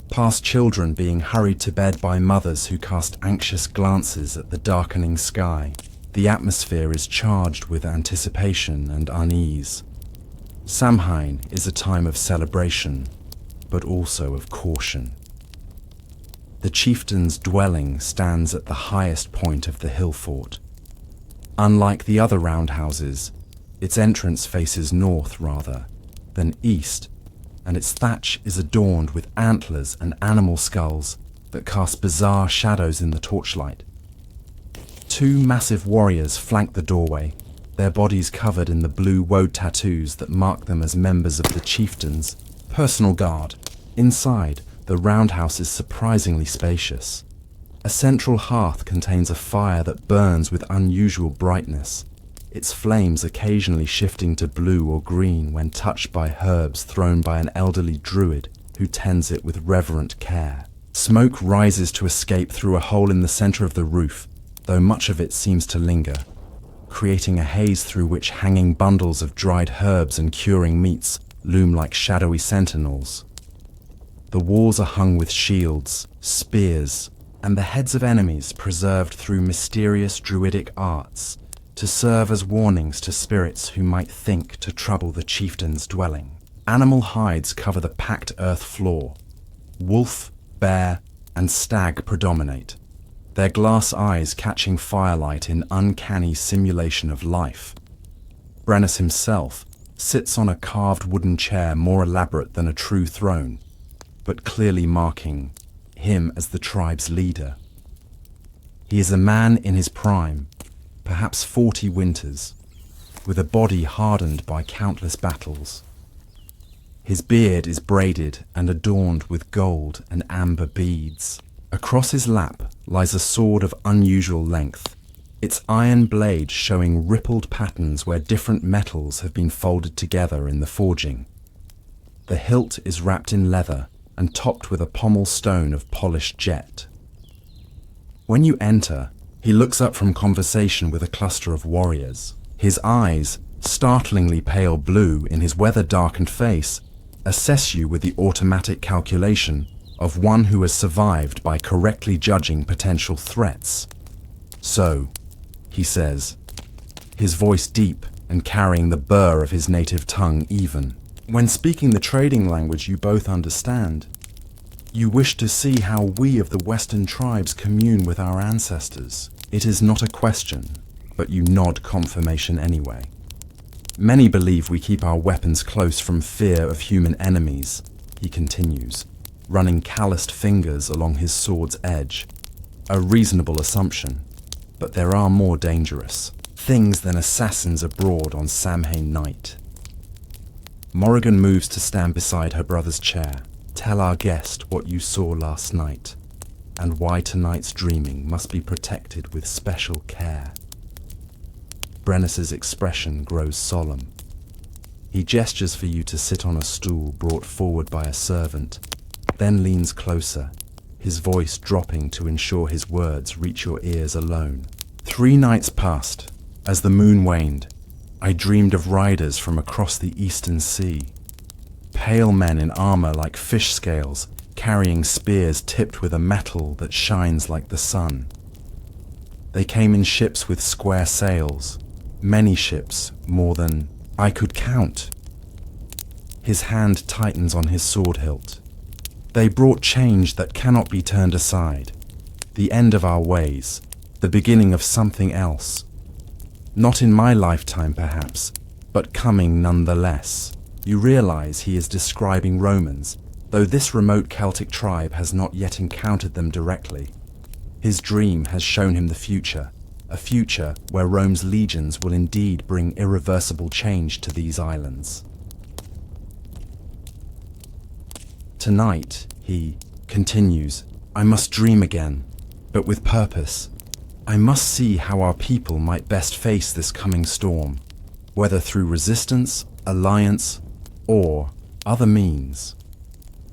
past children being hurried to bed by mothers who cast anxious glances at the darkening sky. The atmosphere is charged with anticipation and unease. Samhain is a time of celebration, but also of caution. The chieftain's dwelling stands at the highest point of the hill fort. Unlike the other roundhouses, its entrance faces north rather than east, and its thatch is adorned with antlers and animal skulls that cast bizarre shadows in the torchlight. Two massive warriors flank the doorway, their bodies covered in the blue woad tattoos that mark them as members of the chieftain's personal guard. Inside, the roundhouse is surprisingly spacious. A central hearth contains a fire that burns with unusual brightness, its flames occasionally shifting to blue or green when touched by herbs thrown by an elderly druid who tends it with reverent care. Smoke rises to escape through a hole in the center of the roof, though much of it seems to linger, creating a haze through which hanging bundles of dried herbs and curing meats loom like shadowy sentinels. The walls are hung with shields, spears, and the heads of enemies preserved through mysterious druidic arts to serve as warnings to spirits who might think to trouble the chieftain's dwelling. Animal hides cover the packed earth floor. Wolf, bear, and stag predominate, their glass eyes catching firelight in uncanny simulation of life. Brennus himself sits on a carved wooden chair more elaborate than a true throne, but clearly marking him as the tribe's leader. He is a man in his prime, perhaps 40 winters, with a body hardened by countless battles. His beard is braided and adorned with gold and amber beads. Across his lap lies a sword of unusual length, its iron blade showing rippled patterns where different metals have been folded together in the forging. The hilt is wrapped in leather and topped with a pommel stone of polished jet. When you enter, he looks up from conversation with a cluster of warriors. His eyes, startlingly pale blue in his weather-darkened face, assess you with the automatic calculation of one who has survived by correctly judging potential threats. "So," he says, his voice deep and carrying the burr of his native tongue even. "When speaking the trading language you both understand, you wish to see how we of the Western tribes commune with our ancestors. It is not a question, but you nod confirmation anyway. Many believe we keep our weapons close from fear of human enemies," he continues, running calloused fingers along his sword's edge. "A reasonable assumption, but there are more dangerous things than assassins abroad on Samhain night." Morrigan moves to stand beside her brother's chair. "Tell our guest what you saw last night, and why tonight's dreaming must be protected with special care." Brennus's expression grows solemn. He gestures for you to sit on a stool brought forward by a servant, then leans closer, his voice dropping to ensure his words reach your ears alone. "3 nights passed. As the moon waned, I dreamed of riders from across the eastern sea. Pale men in armor like fish scales, carrying spears tipped with a metal that shines like the sun. They came in ships with square sails, many ships, more than I could count." His hand tightens on his sword hilt. "They brought change that cannot be turned aside, the end of our ways, the beginning of something else. Not in my lifetime, perhaps, but coming nonetheless. You realize he is describing Romans, though this remote Celtic tribe has not yet encountered them directly. His dream has shown him the future, a future where Rome's legions will indeed bring irreversible change to these islands. Tonight, he continues, I must dream again, but with purpose. I must see how our people might best face this coming storm, whether through resistance, alliance, or other means.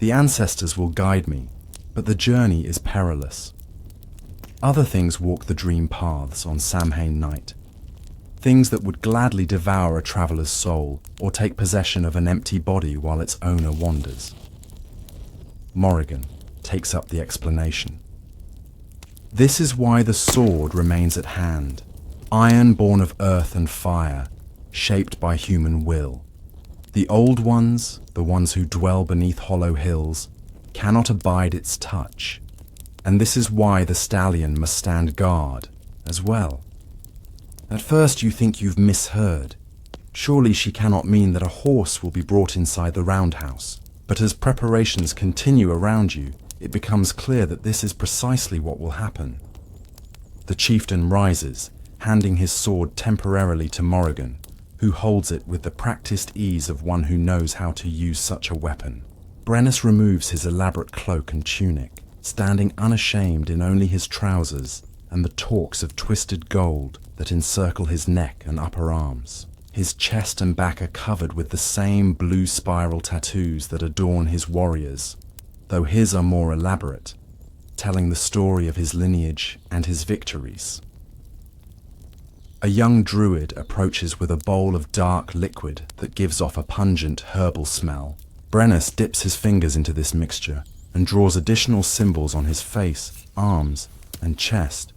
The ancestors will guide me, but the journey is perilous. Other things walk the dream paths on Samhain night, things that would gladly devour a traveller's soul or take possession of an empty body while its owner wanders. Morrigan takes up the explanation. This is why the sword remains at hand, iron born of earth and fire, shaped by human will. The old ones, the ones who dwell beneath hollow hills, cannot abide its touch, and this is why the stallion must stand guard as well. At first you think you've misheard. Surely she cannot mean that a horse will be brought inside the roundhouse. But as preparations continue around you, it becomes clear that this is precisely what will happen. The chieftain rises, handing his sword temporarily to Morrigan, who holds it with the practiced ease of one who knows how to use such a weapon. Brennus removes his elaborate cloak and tunic, standing unashamed in only his trousers and the torques of twisted gold that encircle his neck and upper arms. His chest and back are covered with the same blue spiral tattoos that adorn his warriors, though his are more elaborate, telling the story of his lineage and his victories. A young druid approaches with a bowl of dark liquid that gives off a pungent herbal smell. Brennus dips his fingers into this mixture and draws additional symbols on his face, arms, and chest.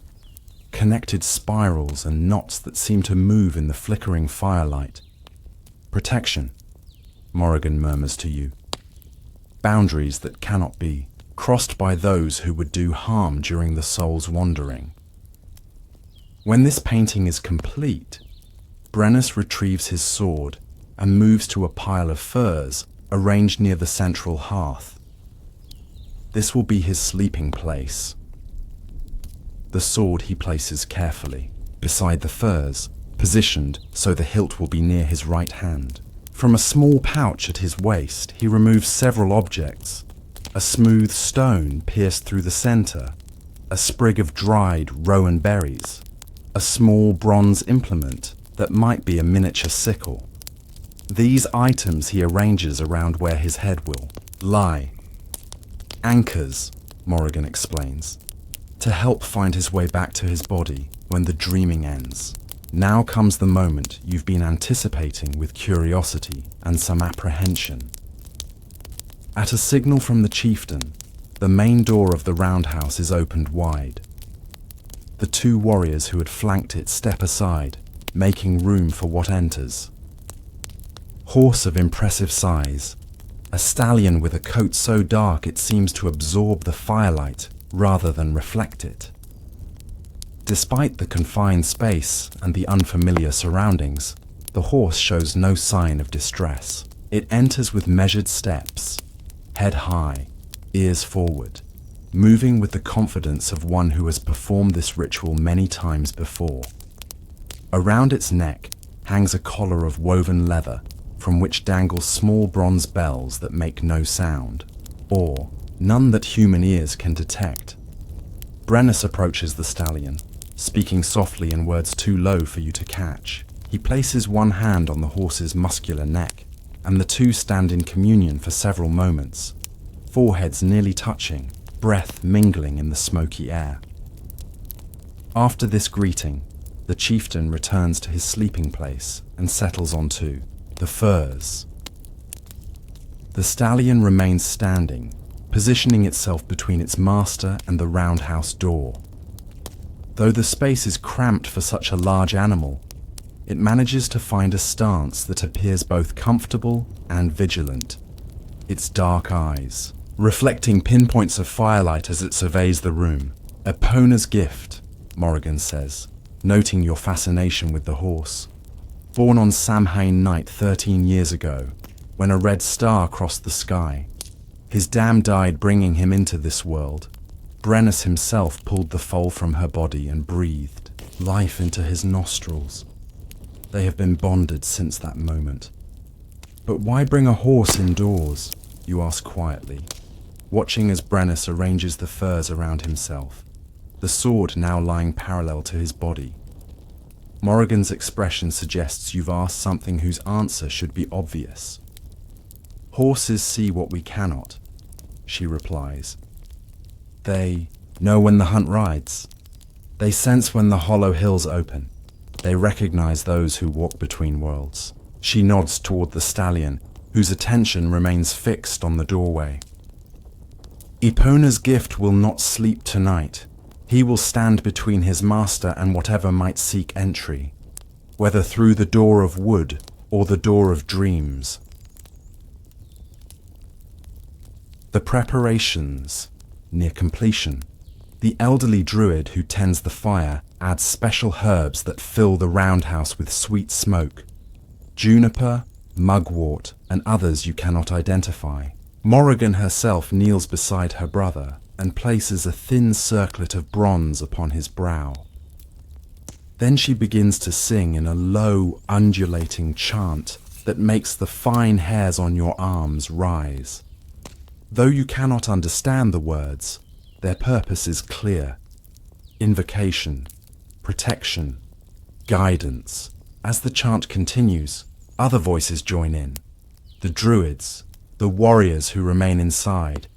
Connected spirals and knots that seem to move in the flickering firelight. Protection, Morrigan murmurs to you. Boundaries that cannot be, crossed by those who would do harm during the soul's wandering. When this painting is complete, Brennus retrieves his sword and moves to a pile of furs arranged near the central hearth. This will be his sleeping place. The sword he places carefully, beside the furs, positioned so the hilt will be near his right hand. From a small pouch at his waist, he removes several objects. A smooth stone pierced through the center, a sprig of dried rowan berries, a small bronze implement that might be a miniature sickle. These items he arranges around where his head will lie. Anchors, Morrigan explains, to help find his way back to his body when the dreaming ends. Now comes the moment you've been anticipating with curiosity and some apprehension. At a signal from the chieftain, the main door of the roundhouse is opened wide. The two warriors who had flanked it step aside, making room for what enters. Horse of impressive size, a stallion with a coat so dark it seems to absorb the firelight rather than reflect it. Despite the confined space and the unfamiliar surroundings, the horse shows no sign of distress. It enters with measured steps, head high, ears forward, moving with the confidence of one who has performed this ritual many times before. Around its neck hangs a collar of woven leather from which dangle small bronze bells that make no sound, or none that human ears can detect. Brennus approaches the stallion, speaking softly in words too low for you to catch. He places one hand on the horse's muscular neck, and the two stand in communion for several moments, foreheads nearly touching, breath mingling in the smoky air. After this greeting, the chieftain returns to his sleeping place and settles onto the furs. The stallion remains standing, positioning itself between its master and the roundhouse door. Though the space is cramped for such a large animal, it manages to find a stance that appears both comfortable and vigilant. Its dark eyes, reflecting pinpoints of firelight as it surveys the room. Epona's gift, Morrigan says, noting your fascination with the horse. Born on Samhain night 13 years ago, when a red star crossed the sky. His dam died bringing him into this world. Brennus himself pulled the foal from her body and breathed life into his nostrils. They have been bonded since that moment. But why bring a horse indoors? You ask quietly, watching as Brennus arranges the furs around himself, the sword now lying parallel to his body. Morrigan's expression suggests you've asked something whose answer should be obvious. Horses see what we cannot, she replies. They know when the hunt rides. They sense when the hollow hills open. They recognize those who walk between worlds. She nods toward the stallion, whose attention remains fixed on the doorway. Epona's gift will not sleep tonight. He will stand between his master and whatever might seek entry, whether through the door of wood or the door of dreams. The preparations near completion. The elderly druid who tends the fire adds special herbs that fill the roundhouse with sweet smoke. Juniper, mugwort, and others you cannot identify. Morrigan herself kneels beside her brother and places a thin circlet of bronze upon his brow. Then she begins to sing in a low, undulating chant that makes the fine hairs on your arms rise. Though you cannot understand the words, their purpose is clear. Invocation, protection, guidance. As the chant continues, other voices join in. The druids, the warriors who remain inside,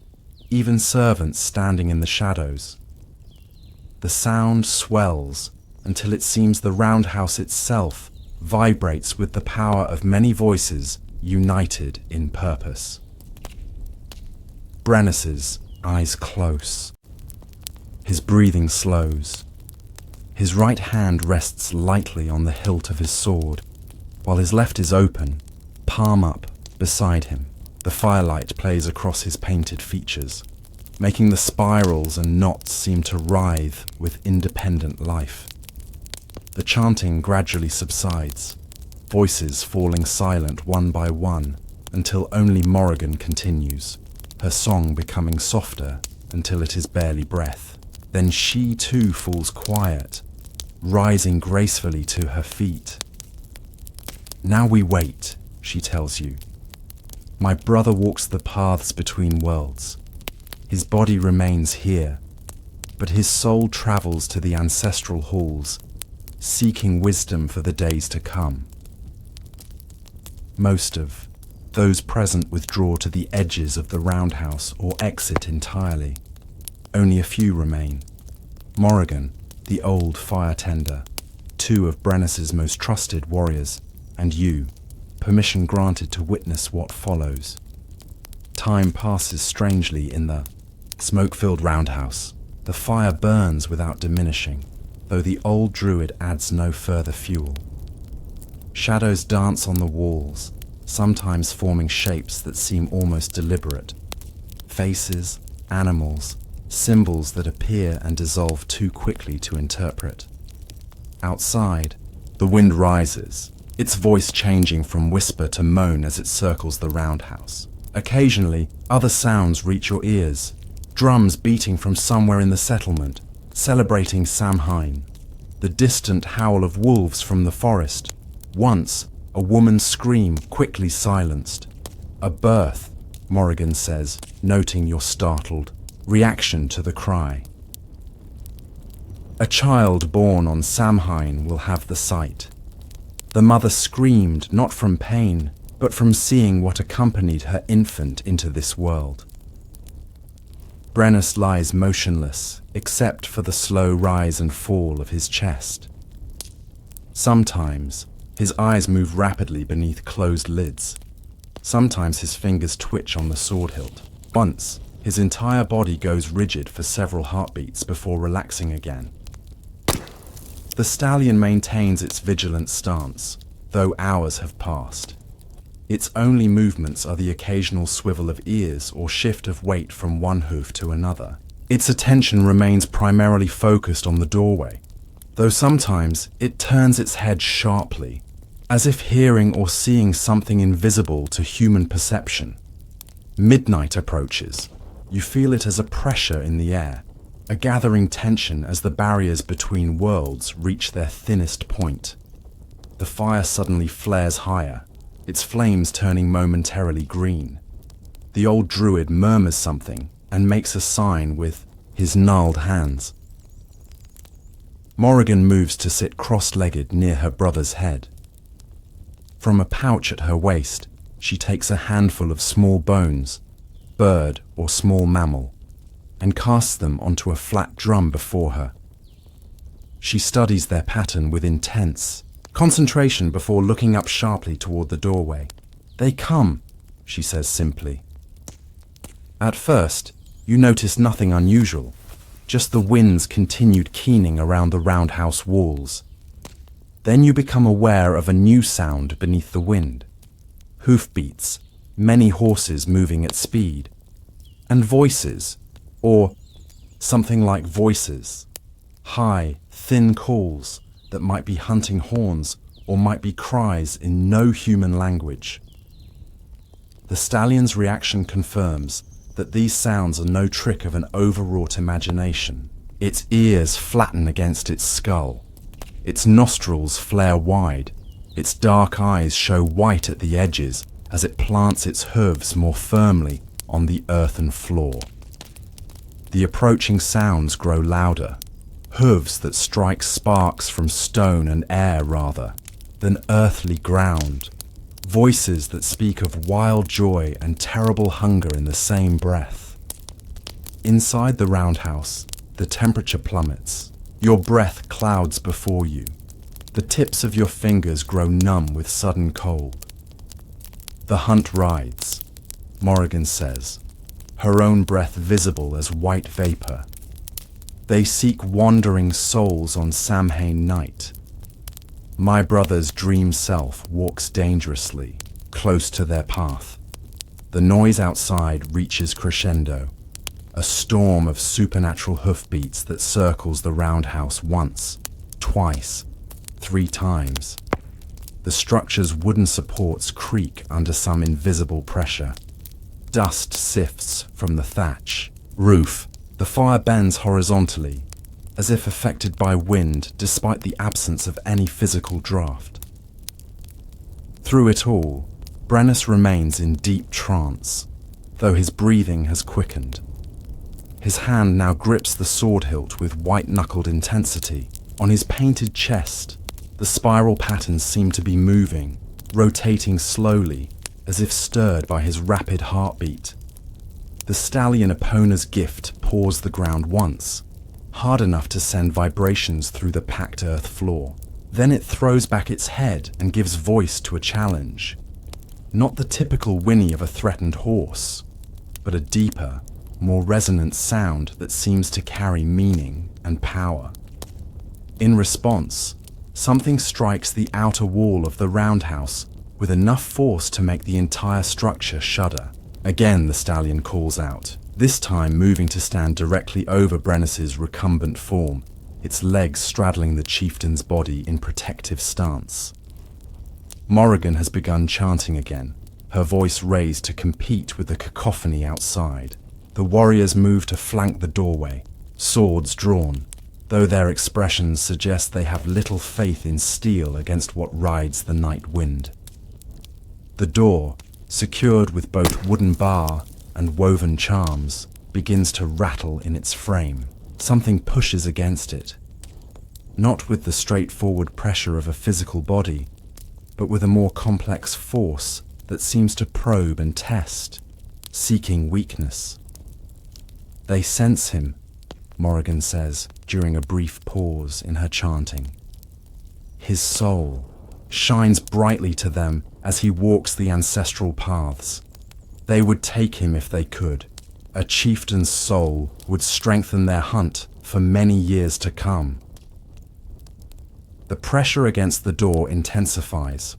even servants standing in the shadows. The sound swells until it seems the roundhouse itself vibrates with the power of many voices united in purpose. Brennus's eyes close. His breathing slows. His right hand rests lightly on the hilt of his sword, while his left is open, palm up, beside him. The firelight plays across his painted features, making the spirals and knots seem to writhe with independent life. The chanting gradually subsides, voices falling silent one by one until only Morrigan continues, her song becoming softer until it is barely breath. Then she too falls quiet, rising gracefully to her feet. Now we wait, she tells you. My brother walks the paths between worlds. His body remains here, but his soul travels to the ancestral halls, seeking wisdom for the days to come. Most of those present withdraw to the edges of the roundhouse or exit entirely. Only a few remain. Morrigan, the old fire tender, two of Brennus's most trusted warriors, and you, permission granted to witness what follows. Time passes strangely in the smoke-filled roundhouse. The fire burns without diminishing, though the old druid adds no further fuel. Shadows dance on the walls, sometimes forming shapes that seem almost deliberate. Faces, animals, symbols that appear and dissolve too quickly to interpret. Outside, the wind rises, its voice changing from whisper to moan as it circles the roundhouse. Occasionally, other sounds reach your ears, drums beating from somewhere in the settlement, celebrating Samhain, the distant howl of wolves from the forest, once a woman's scream quickly silenced. A birth, Morrigan says, noting your startled reaction to the cry. A child born on Samhain will have the sight. The mother screamed not from pain, but from seeing what accompanied her infant into this world. Brennus lies motionless, except for the slow rise and fall of his chest. Sometimes, his eyes move rapidly beneath closed lids. Sometimes his fingers twitch on the sword hilt. Once, his entire body goes rigid for several heartbeats before relaxing again. The stallion maintains its vigilant stance, though hours have passed. Its only movements are the occasional swivel of ears or shift of weight from one hoof to another. Its attention remains primarily focused on the doorway, though sometimes it turns its head sharply, as if hearing or seeing something invisible to human perception. Midnight approaches. You feel it as a pressure in the air, a gathering tension as the barriers between worlds reach their thinnest point. The fire suddenly flares higher, its flames turning momentarily green. The old druid murmurs something and makes a sign with his gnarled hands. Morrigan moves to sit cross-legged near her brother's head. From a pouch at her waist, she takes a handful of small bones, bird or small mammal, and casts them onto a flat drum before her. She studies their pattern with intense concentration before looking up sharply toward the doorway. "They come," she says simply. At first, you notice nothing unusual, just the wind's continued keening around the roundhouse walls. Then you become aware of a new sound beneath the wind. Hoofbeats, many horses moving at speed, and voices, or something like voices, high, thin calls that might be hunting horns or might be cries in no human language. The stallion's reaction confirms that these sounds are no trick of an overwrought imagination. Its ears flatten against its skull. Its nostrils flare wide. Its dark eyes show white at the edges as it plants its hooves more firmly on the earthen floor. The approaching sounds grow louder, hooves that strike sparks from stone and air rather than earthly ground, voices that speak of wild joy and terrible hunger in the same breath. Inside the roundhouse, the temperature plummets. Your breath clouds before you. The tips of your fingers grow numb with sudden cold. The hunt rides, Morrigan says, her own breath visible as white vapor. They seek wandering souls on Samhain night. My brother's dream self walks dangerously, close to their path. The noise outside reaches crescendo, a storm of supernatural hoofbeats that circles the roundhouse once, twice, 3 times. The structure's wooden supports creak under some invisible pressure. Dust sifts from the thatch, roof. The fire bends horizontally, as if affected by wind despite the absence of any physical draft. Through it all, Brennus remains in deep trance, though his breathing has quickened. His hand now grips the sword hilt with white-knuckled intensity. On his painted chest, the spiral patterns seem to be moving, rotating slowly, as if stirred by his rapid heartbeat. The stallion Epona's gift paws the ground once, hard enough to send vibrations through the packed earth floor. Then it throws back its head and gives voice to a challenge. Not the typical whinny of a threatened horse, but a deeper, more resonant sound that seems to carry meaning and power. In response, something strikes the outer wall of the roundhouse with enough force to make the entire structure shudder. Again the stallion calls out, this time moving to stand directly over Brennus's recumbent form, its legs straddling the chieftain's body in protective stance. Morrigan has begun chanting again, her voice raised to compete with the cacophony outside. The warriors move to flank the doorway, swords drawn, though their expressions suggest they have little faith in steel against what rides the night wind. The door, secured with both wooden bar and woven charms, begins to rattle in its frame. Something pushes against it, not with the straightforward pressure of a physical body, but with a more complex force that seems to probe and test, seeking weakness. They sense him, Morrigan says during a brief pause in her chanting. His soul shines brightly to them as he walks the ancestral paths. They would take him if they could. A chieftain's soul would strengthen their hunt for many years to come. The pressure against the door intensifies.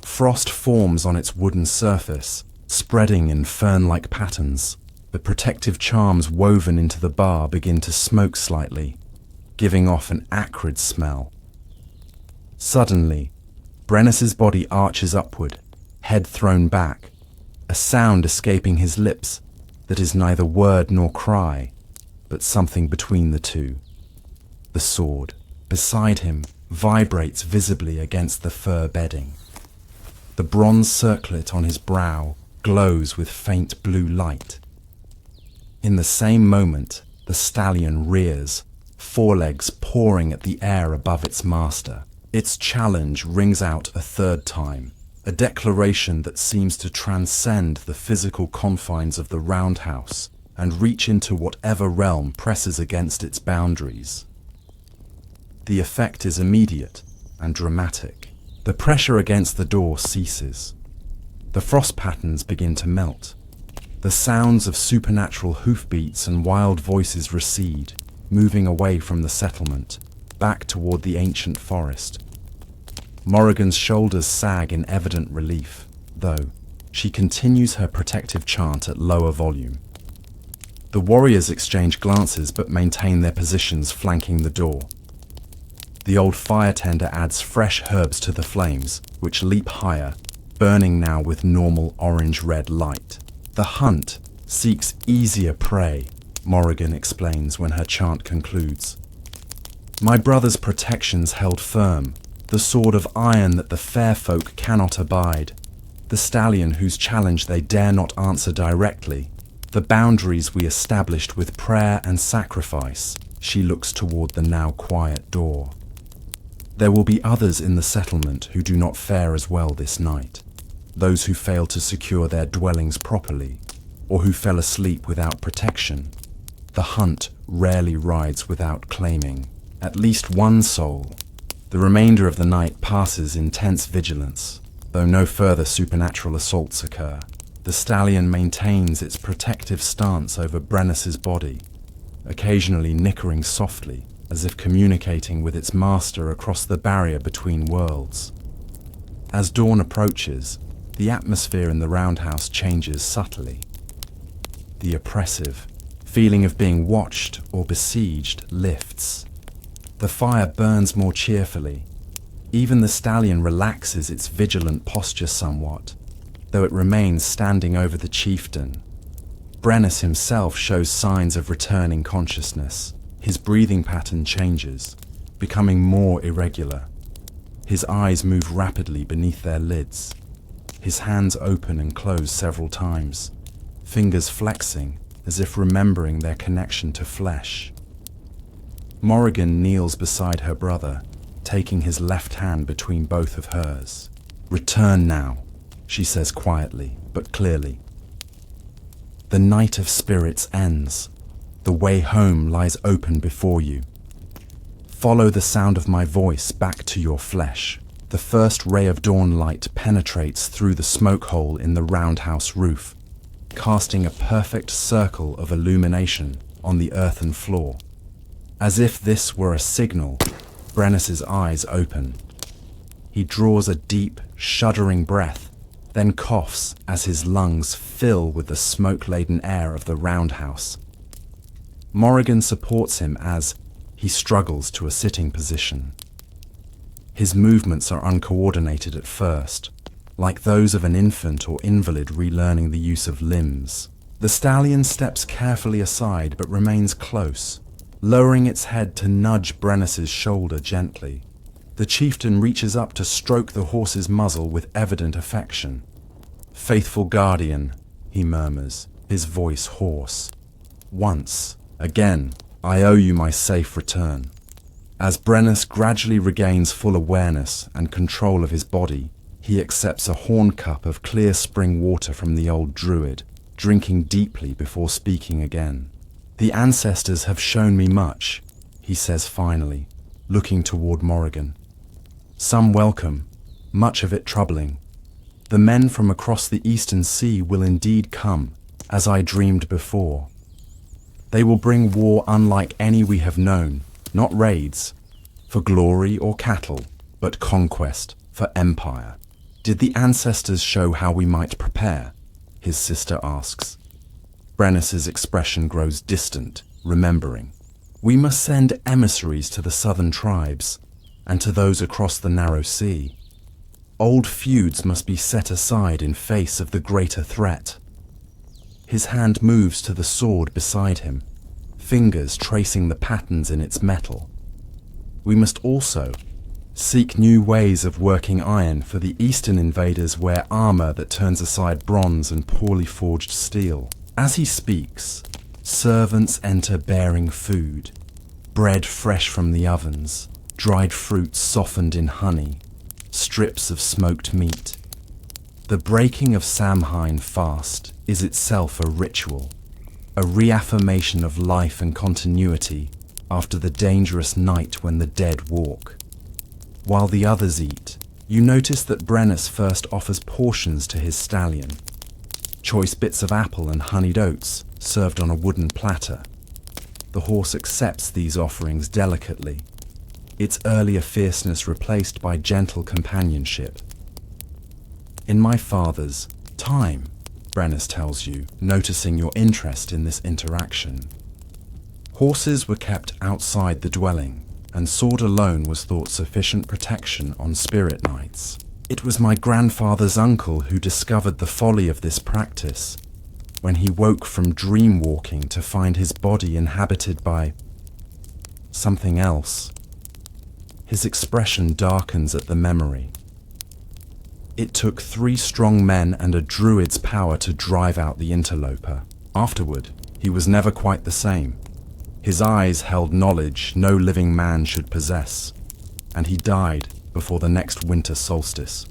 Frost forms on its wooden surface, spreading in fern-like patterns. The protective charms woven into the bar begin to smoke slightly, giving off an acrid smell. Suddenly, Brennus's body arches upward, head thrown back, a sound escaping his lips that is neither word nor cry, but something between the two. The sword, beside him, vibrates visibly against the fur bedding. The bronze circlet on his brow glows with faint blue light. In the same moment, the stallion rears, forelegs pawing at the air above its master. Its challenge rings out a third time, a declaration that seems to transcend the physical confines of the roundhouse and reach into whatever realm presses against its boundaries. The effect is immediate and dramatic. The pressure against the door ceases. The frost patterns begin to melt. The sounds of supernatural hoofbeats and wild voices recede, moving away from the settlement, back toward the ancient forest. Morrigan's shoulders sag in evident relief, though she continues her protective chant at lower volume. The warriors exchange glances but maintain their positions flanking the door. The old fire tender adds fresh herbs to the flames, which leap higher, burning now with normal orange-red light. The hunt seeks easier prey, Morrigan explains when her chant concludes. My brother's protections held firm, the sword of iron that the fair folk cannot abide, the stallion whose challenge they dare not answer directly, the boundaries we established with prayer and sacrifice. She looks toward the now quiet door. There will be others in the settlement who do not fare as well this night, those who fail to secure their dwellings properly, or who fell asleep without protection. The hunt rarely rides without claiming at least one soul. The remainder of the night passes in tense vigilance, though no further supernatural assaults occur. The stallion maintains its protective stance over Brennus's body, occasionally nickering softly, as if communicating with its master across the barrier between worlds. As dawn approaches, the atmosphere in the roundhouse changes subtly. The oppressive feeling of being watched or besieged lifts. The fire burns more cheerfully. Even the stallion relaxes its vigilant posture somewhat, though it remains standing over the chieftain. Brennus himself shows signs of returning consciousness. His breathing pattern changes, becoming more irregular. His eyes move rapidly beneath their lids. His hands open and close several times, fingers flexing as if remembering their connection to flesh. Morrigan kneels beside her brother, taking his left hand between both of hers. Return now, she says quietly but clearly. The night of spirits ends. The way home lies open before you. Follow the sound of my voice back to your flesh. The first ray of dawn light penetrates through the smoke hole in the roundhouse roof, casting a perfect circle of illumination on the earthen floor. As if this were a signal, Brennus's eyes open. He draws a deep, shuddering breath, then coughs as his lungs fill with the smoke-laden air of the roundhouse. Morrigan supports him as he struggles to a sitting position. His movements are uncoordinated at first, like those of an infant or invalid relearning the use of limbs. The stallion steps carefully aside but remains close, lowering its head to nudge Brennus's shoulder gently. The chieftain reaches up to stroke the horse's muzzle with evident affection. "Faithful guardian," he murmurs, his voice hoarse. "Once, again, I owe you my safe return." As Brennus gradually regains full awareness and control of his body, he accepts a horn cup of clear spring water from the old druid, drinking deeply before speaking again. "The ancestors have shown me much," he says finally, looking toward Morrigan. "Some welcome, much of it troubling. The men from across the eastern sea will indeed come, as I dreamed before. They will bring war unlike any we have known, not raids, for glory or cattle, but conquest, for empire." "Did the ancestors show how we might prepare?" his sister asks. Brennus's expression grows distant, remembering. We must send emissaries to the southern tribes and to those across the narrow sea. Old feuds must be set aside in face of the greater threat. His hand moves to the sword beside him, fingers tracing the patterns in its metal. We must also seek new ways of working iron, for the eastern invaders wear armor that turns aside bronze and poorly forged steel. As he speaks, servants enter bearing food, bread fresh from the ovens, dried fruits softened in honey, strips of smoked meat. The breaking of Samhain fast is itself a ritual, a reaffirmation of life and continuity after the dangerous night when the dead walk. While the others eat, you notice that Brennus first offers portions to his stallion. Choice bits of apple and honeyed oats served on a wooden platter. The horse accepts these offerings delicately, its earlier fierceness replaced by gentle companionship. In my father's time, Brennus tells you, noticing your interest in this interaction. Horses were kept outside the dwelling, and sword alone was thought sufficient protection on spirit nights. It was my grandfather's uncle who discovered the folly of this practice when he woke from dream walking to find his body inhabited by something else. His expression darkens at the memory. It took 3 strong men and a druid's power to drive out the interloper. Afterward, he was never quite the same. His eyes held knowledge no living man should possess, and he died before the next winter solstice.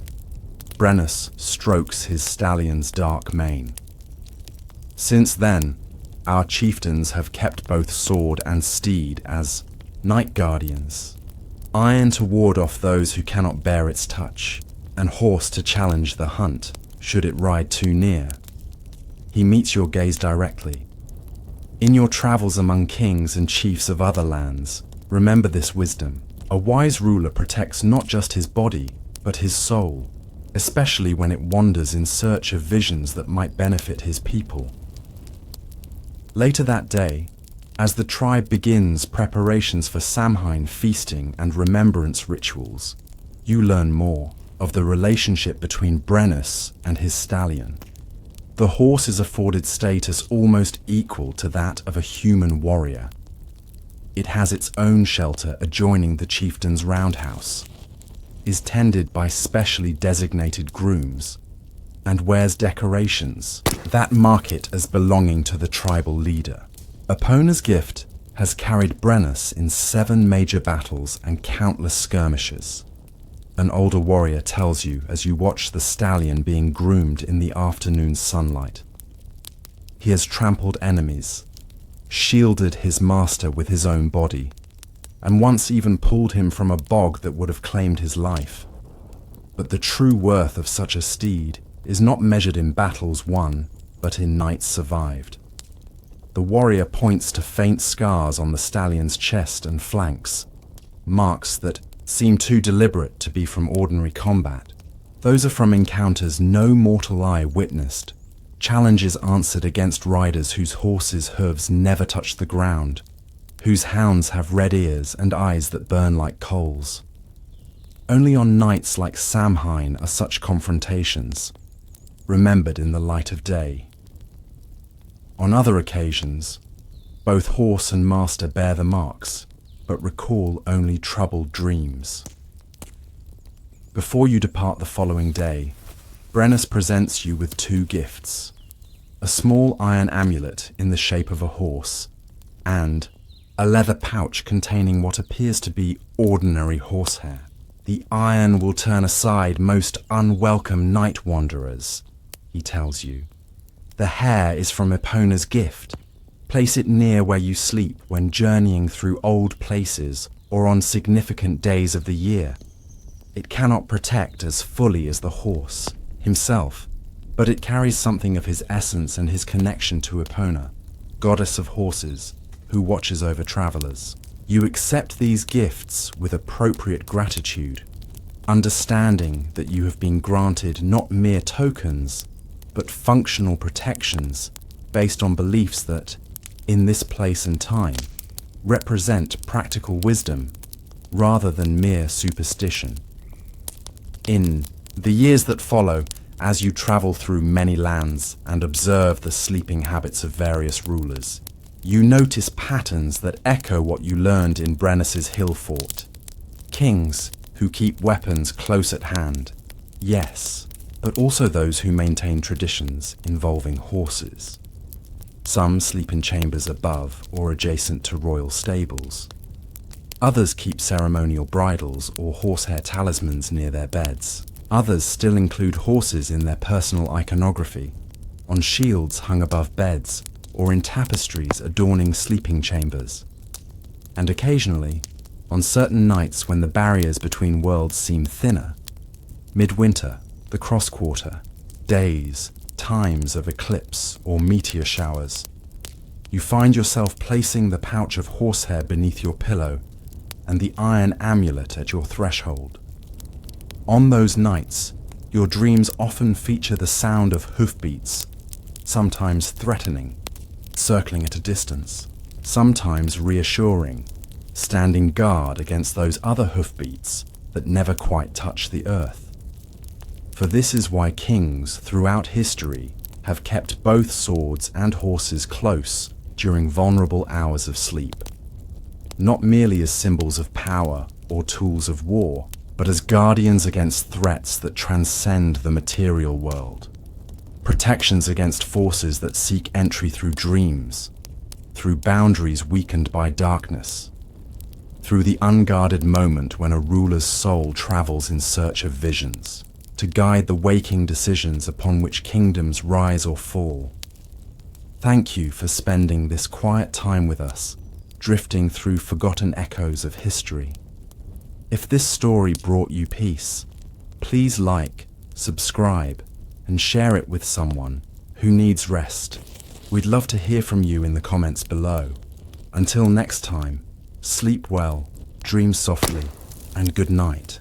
Brennus strokes his stallion's dark mane. Since then, our chieftains have kept both sword and steed as night guardians, iron to ward off those who cannot bear its touch, and horse to challenge the hunt should it ride too near. He meets your gaze directly. In your travels among kings and chiefs of other lands, remember this wisdom. A wise ruler protects not just his body, but his soul, especially when it wanders in search of visions that might benefit his people. Later that day, as the tribe begins preparations for Samhain feasting and remembrance rituals, you learn more of the relationship between Brennus and his stallion. The horse is afforded status almost equal to that of a human warrior. It has its own shelter adjoining the chieftain's roundhouse, is tended by specially designated grooms, and wears decorations that mark it as belonging to the tribal leader. Epona's gift has carried Brennus in 7 major battles and countless skirmishes. An older warrior tells you as you watch the stallion being groomed in the afternoon sunlight. He has trampled enemies, shielded his master with his own body, and once even pulled him from a bog that would have claimed his life. But the true worth of such a steed is not measured in battles won, but in nights survived. The warrior points to faint scars on the stallion's chest and flanks, marks that seem too deliberate to be from ordinary combat. Those are from encounters no mortal eye witnessed, challenges answered against riders whose horses' hooves never touch the ground, whose hounds have red ears and eyes that burn like coals. Only on nights like Samhain are such confrontations remembered in the light of day. On other occasions, both horse and master bear the marks, but recall only troubled dreams. Before you depart the following day, Brennus presents you with 2 gifts: a small iron amulet in the shape of a horse, and a leather pouch containing what appears to be ordinary horsehair. The iron will turn aside most unwelcome night wanderers, he tells you. The hair is from Epona's gift. Place it near where you sleep when journeying through old places or on significant days of the year. It cannot protect as fully as the horse himself, but it carries something of his essence and his connection to Epona, goddess of horses, who watches over travelers. You accept these gifts with appropriate gratitude, understanding that you have been granted not mere tokens, but functional protections based on beliefs that, in this place and time, represent practical wisdom rather than mere superstition. In the years that follow, as you travel through many lands and observe the sleeping habits of various rulers, you notice patterns that echo what you learned in Brennus's hill fort. Kings who keep weapons close at hand, yes, but also those who maintain traditions involving horses. Some sleep in chambers above or adjacent to royal stables. Others keep ceremonial bridles or horsehair talismans near their beds. Others still include horses in their personal iconography, on shields hung above beds, or in tapestries adorning sleeping chambers. And occasionally, on certain nights when the barriers between worlds seem thinner, midwinter, the cross-quarter, days, times of eclipse or meteor showers, you find yourself placing the pouch of horsehair beneath your pillow and the iron amulet at your threshold. On those nights, your dreams often feature the sound of hoofbeats, sometimes threatening, circling at a distance, sometimes reassuring, standing guard against those other hoofbeats that never quite touch the earth. For this is why kings throughout history have kept both swords and horses close during vulnerable hours of sleep, not merely as symbols of power or tools of war, but as guardians against threats that transcend the material world, protections against forces that seek entry through dreams, through boundaries weakened by darkness, through the unguarded moment when a ruler's soul travels in search of visions, to guide the waking decisions upon which kingdoms rise or fall. Thank you for spending this quiet time with us, drifting through forgotten echoes of history. If this story brought you peace, please like, subscribe, and share it with someone who needs rest. We'd love to hear from you in the comments below. Until next time, sleep well, dream softly, and good night.